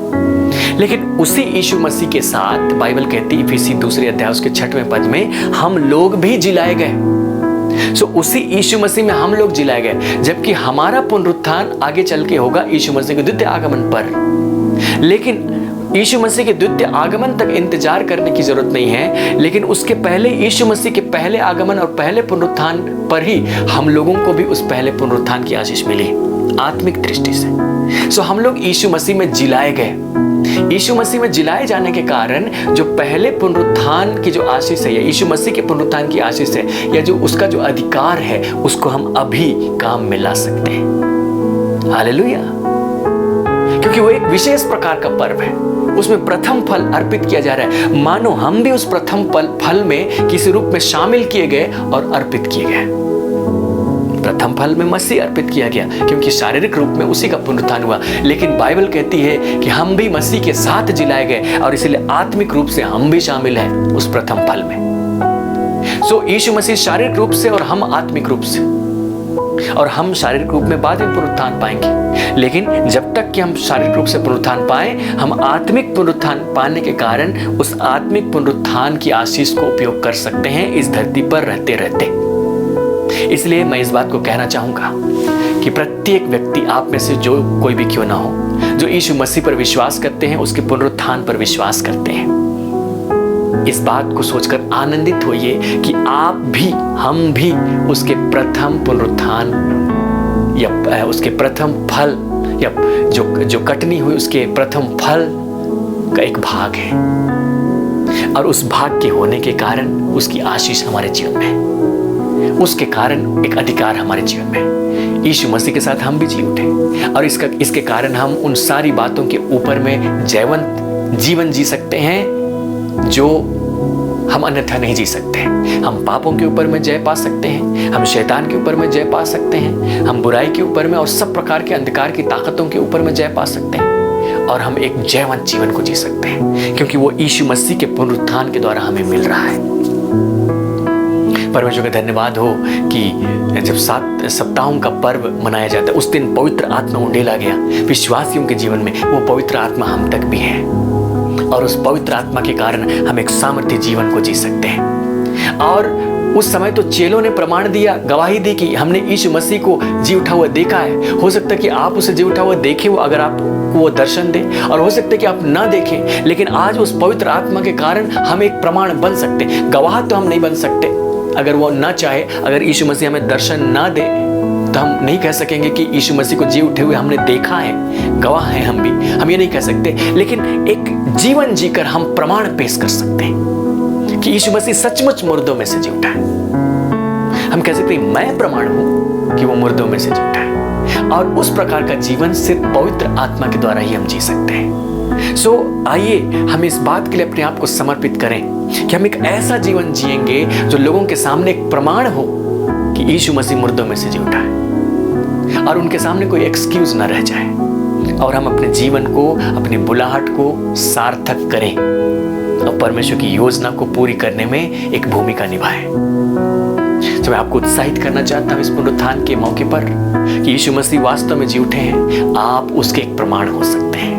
लेकिन उसी यीशु मसीह के साथ बाइबल कहती है इफिसी 2 अध्याय उसके 6वें पद में, हम लोग भी जिलाए गए। सो उसी यीशु मसीह में हम लोग जिलाए गए, जबकि हमारा पुनरुत्थान आगे चल के होगा यीशु मसीह के द्वितीय आगमन पर। लेकिन यीशु मसीह के द्वितीय आगमन तक इंतजार करने की जरूरत नहीं है, लेकिन उसके पहले यीशु मसीह के पहले आगमन और पहले पुनरुत्थान पर ही हम लोगों को भी उस पहले पुनरुत्थान की आशीष मिली आत्मिक दृष्टि से। सो हम लोग यीशु मसीह में जिलाए गए। यीशु मसीह में जिलाए जाने के कारण जो पहले पुनरुत्थान की जो आशीष है, या यीशु मसीह के पुनरुत्थान की आशीष है, या जो उसका जो अधिकार है, उसको हम अभी काम में ला सकते हैं। हालेलुया। क्योंकि वो एक विशेष प्रकार का पर्व है, उसमें प्रथम फल अर्पित किया जा रहा है, मानो हम भी उस प्रथम फल में किसी रूप में शामिल किए गए और अर्पित किए गए। प्रथम फल में मसीह अर्पित किया गया, क्योंकि शारीरिक रूप में उसी का पुनरुत्थान हुआ, लेकिन बाइबल कहती है कि हम भी मसीह के साथ जिलाए गए, और इसलिए आत्मिक रूप से हम भी शामिल हैं उस प्रथम फल में। सो यीशु मसीह शारीरिक रूप से और हम आत्मिक रूप से। और हम शारीरिक रूप में बाद में पुनरुत्थान पाएंगे। लेकिन जब तक कि हम शारीरिक रूप से पुनरुत्थान पाए, हम आत्मिक पुनरुत्थान पाने के कारण उस आत्मिक पुनरुत्थान की आशीष को उपयोग कर सकते हैं इस धरती पर रहते रहते। इसलिए मैं इस बात को कहना चाहूंगा कि प्रत्येक व्यक्ति, आप में से जो कोई भी क्यों ना हो, जो यीशु मसीह पर विश्वास करते हैं, उसके पुनरुत्थान पर विश्वास करते हैं, इस बात को सोचकर आनंदित होइए कि आप भी, हम भी उसके प्रथम पुनरुत्थान या उसके प्रथम फल या जो कटनी हुई उसके प्रथम फल का एक भाग है। और उस भाग के होने के कारण उसकी आशीष हमारे जीवन में है, उसके कारण एक अधिकार हमारे जीवन में है। यीशु मसीह के साथ हम भी जी उठे और इसके कारण हम उन सारी बातों के ऊपर में जयवंत जीवन जी सकते हैं जो हम अन्यथा नहीं जी सकते। हम पापों के ऊपर में जय पा सकते हैं, हम शैतान के ऊपर में जय पा सकते हैं, हम बुराई के ऊपर में और सब प्रकार के अंधकार की ताकतों के ऊपर में जय पा सकते हैं और हम एक जयवंत जीवन को जी सकते हैं, क्योंकि वो यीशु मसीह के पुनरुत्थान के द्वारा हमें मिल रहा है। परमेश्वर का धन्यवाद हो कि जब 7 सप्ताहों का पर्व मनाया जाता है, उस दिन पवित्र आत्मा उंडेला गया विश्वासियों के जीवन में। वो पवित्र आत्मा हम तक भी है और उस पवित्र आत्मा के कारण हम एक सामर्थ्य जीवन को जी सकते हैं। और उस समय तो चेलों ने प्रमाण दिया, गवाही दी कि हमने यीशु मसीह को जी उठा हुआ देखा है। हो सकता है कि आप उसे जी उठा हुआ देखे हो, अगर आपको वो दर्शन दे, और हो सकता है कि आप ना देखें, लेकिन आज उस पवित्र आत्मा के कारण हम एक प्रमाण बन सकते हैं। गवाह तो हम नहीं बन सकते, अगर वो ना चाहे, अगर यीशु मसीह हमें दर्शन ना दे तो हम नहीं कह सकेंगे कि यीशु मसीह को जी उठे हुए हमने देखा है, गवाह हैं हम भी, हम ये नहीं कह सकते। लेकिन एक जीवन जीकर हम प्रमाण पेश कर सकते हैं कि यीशु मसीह सचमुच मुर्दों में से जी उठा है। हम कह सकते हैं मैं प्रमाण हूं कि वो मुर्दों में से जी उठा है। और उस प्रकार का जीवन सिर्फ पवित्र आत्मा के द्वारा ही हम जी सकते हैं। सो आइए हम इस बात के लिए अपने आप को समर्पित करें कि हम एक ऐसा जीवन जिएंगे जो लोगों के सामने एक प्रमाण हो कि यीशु मसीह मुर्दों में से जी उठा है, और उनके सामने कोई एक्सक्यूज ना रह जाए, और हम अपने जीवन को, अपनी बुलाहट को सार्थक करें और परमेश्वर की योजना को पूरी करने में एक भूमिका निभाएं। तो मैं आपको उत्साहित करना चाहता हूं इस पुनरुत्थान के मौके पर कि यीशु मसीह वास्तव में जी उठे हैं, आप उसके एक प्रमाण हो सकते हैं।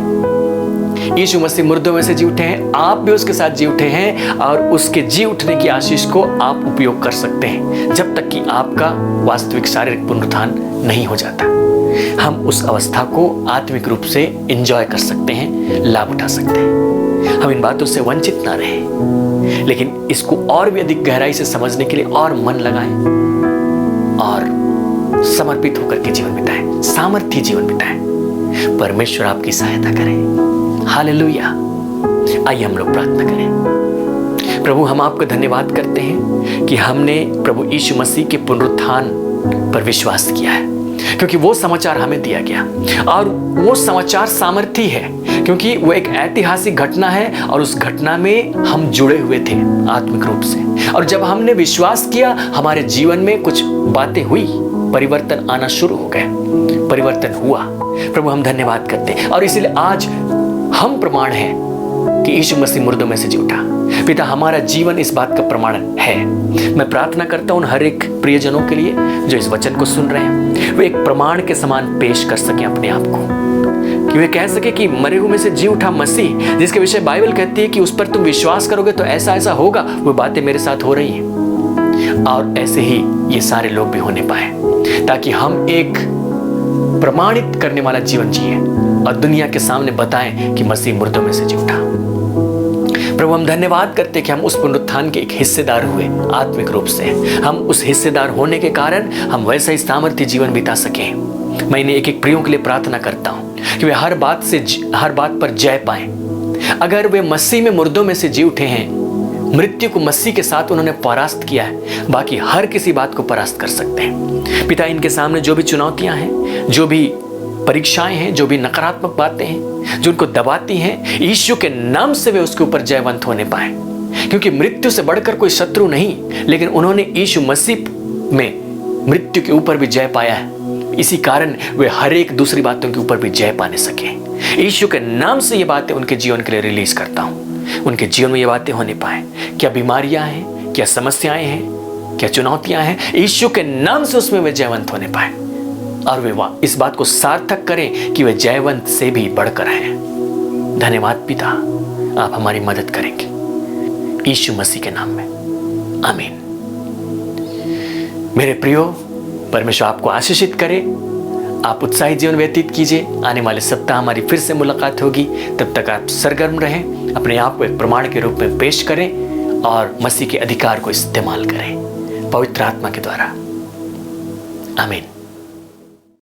यीशु मसीह मुर्दों में से जी उठे हैं, आप भी उसके साथ जी उठे हैं, और उसके जी उठने की आशीष को आप उपयोग कर सकते हैं जब तक कि आपका वास्तविक शारीरिक पुनरुत्थान नहीं हो जाता। हम उस अवस्था को आत्मिक रूप से एंजॉय कर सकते हैं, लाभ उठा सकते हैं। हम इन बातों से वंचित ना रहें, लेकिन इसको और भी अधिक गहराई से समझने के लिए और मन लगाएं और समर्पित होकर के जीवन बिताएं, सामर्थ्य जीवन बिताएं। परमेश्वर आपकी सहायता करें। हालेलुया। आइए हम लोग प्रार्थना करें। प्रभु, हम आपका धन्यवाद करते हैं कि हमने प्रभु यीशु मसीह के पुनरुत्थान पर विश्वास किया है, क्योंकि वो समाचार हमें दिया गया, और वो समाचार सामर्थी है क्योंकि वो एक ऐतिहासिक घटना है और उस घटना में हम जुड़े हुए थे आत्मिक रूप से। और जब हमने विश्वास किया, हमारे जीवन में कुछ बातें हुई, परिवर्तन आना शुरू हो गए, परिवर्तन हुआ। प्रभु, हम धन्यवाद करते हैं, और इसलिए आज हम प्रमाण हैं कि यीशु मसीह मुर्दों में से जी उठा। पिता, हमारा जीवन इस बात का प्रमाण है। मैं प्रार्थना करता हूं हर एक प्रियजनों के लिए जो इस वचन को सुन रहे हैं, वे एक प्रमाण के समान पेश कर सके अपने आप को, कि वे कह सके कि मरे हुए में से जी उठा मसीह, जिसके विषय बाइबल कहती है कि उस पर तुम विश्वास करोगे तो ऐसा ऐसा होगा, वो बातें मेरे साथ हो रही हैं। और ऐसे ही ये सारे लोग भी होने पाए, ताकि हम एक प्रमाणित करने वाला जीवन जिए और दुनिया के सामने बताएं कि मसीह मुर्दों में से जी उठा। प्रभु, हम धन्यवाद करते कि हम उस पुनरुत्थान के एक हिस्सेदार हुए आत्मिक रूप से। हम उस हिस्सेदार होने के कारण हम वैसा ही सामर्थ्य जीवन बिता सकें। मैं इन्हें एक एक प्रियों के लिए प्रार्थना करता हूं कि वे हर बात पर जय पाएं। अगर वे मसीह में मुर्दों में से जी उठे हैं, मृत्यु को मसीह के साथ उन्होंने परास्त किया है, बाकी हर किसी बात को परास्त कर सकते हैं। पिता, इनके सामने जो भी चुनौतियां हैं, जो भी परीक्षाएं हैं, जो भी नकारात्मक बातें हैं जो उनको दबाती हैं, यीशु के नाम से वे उसके ऊपर जयवंत होने पाए, क्योंकि मृत्यु से बढ़कर कोई शत्रु नहीं, लेकिन उन्होंने यीशु मसीह में मृत्यु के ऊपर भी जय पाया है। इसी कारण वे हर एक दूसरी बातों के ऊपर भी जय पाने सके। यीशु के नाम से ये बातें उनके जीवन के लिए रिलीज करता हूं, उनके जीवन में ये बातें होने पाए। क्या बीमारियां हैं, क्या समस्याएं हैं, क्या चुनौतियां हैं, यीशु के नाम से उसमें वे जयवंत होने पाए। और वे इस बात को सार्थक करें कि वे जयवंत से भी बढ़कर हैं। धन्यवाद पिता, आप हमारी मदद करेंगे यीशु मसीह के नाम में, आमीन। मेरे प्रियो, परमेश्वर आपको आशीषित करे। आप उत्साही जीवन व्यतीत कीजिए। आने वाले सप्ताह हमारी फिर से मुलाकात होगी। तब तक आप सरगर्म रहें, अपने आप को एक प्रमाण के रूप में पेश करें और मसीह के अधिकार को इस्तेमाल करें पवित्र आत्मा के द्वारा। आमीन।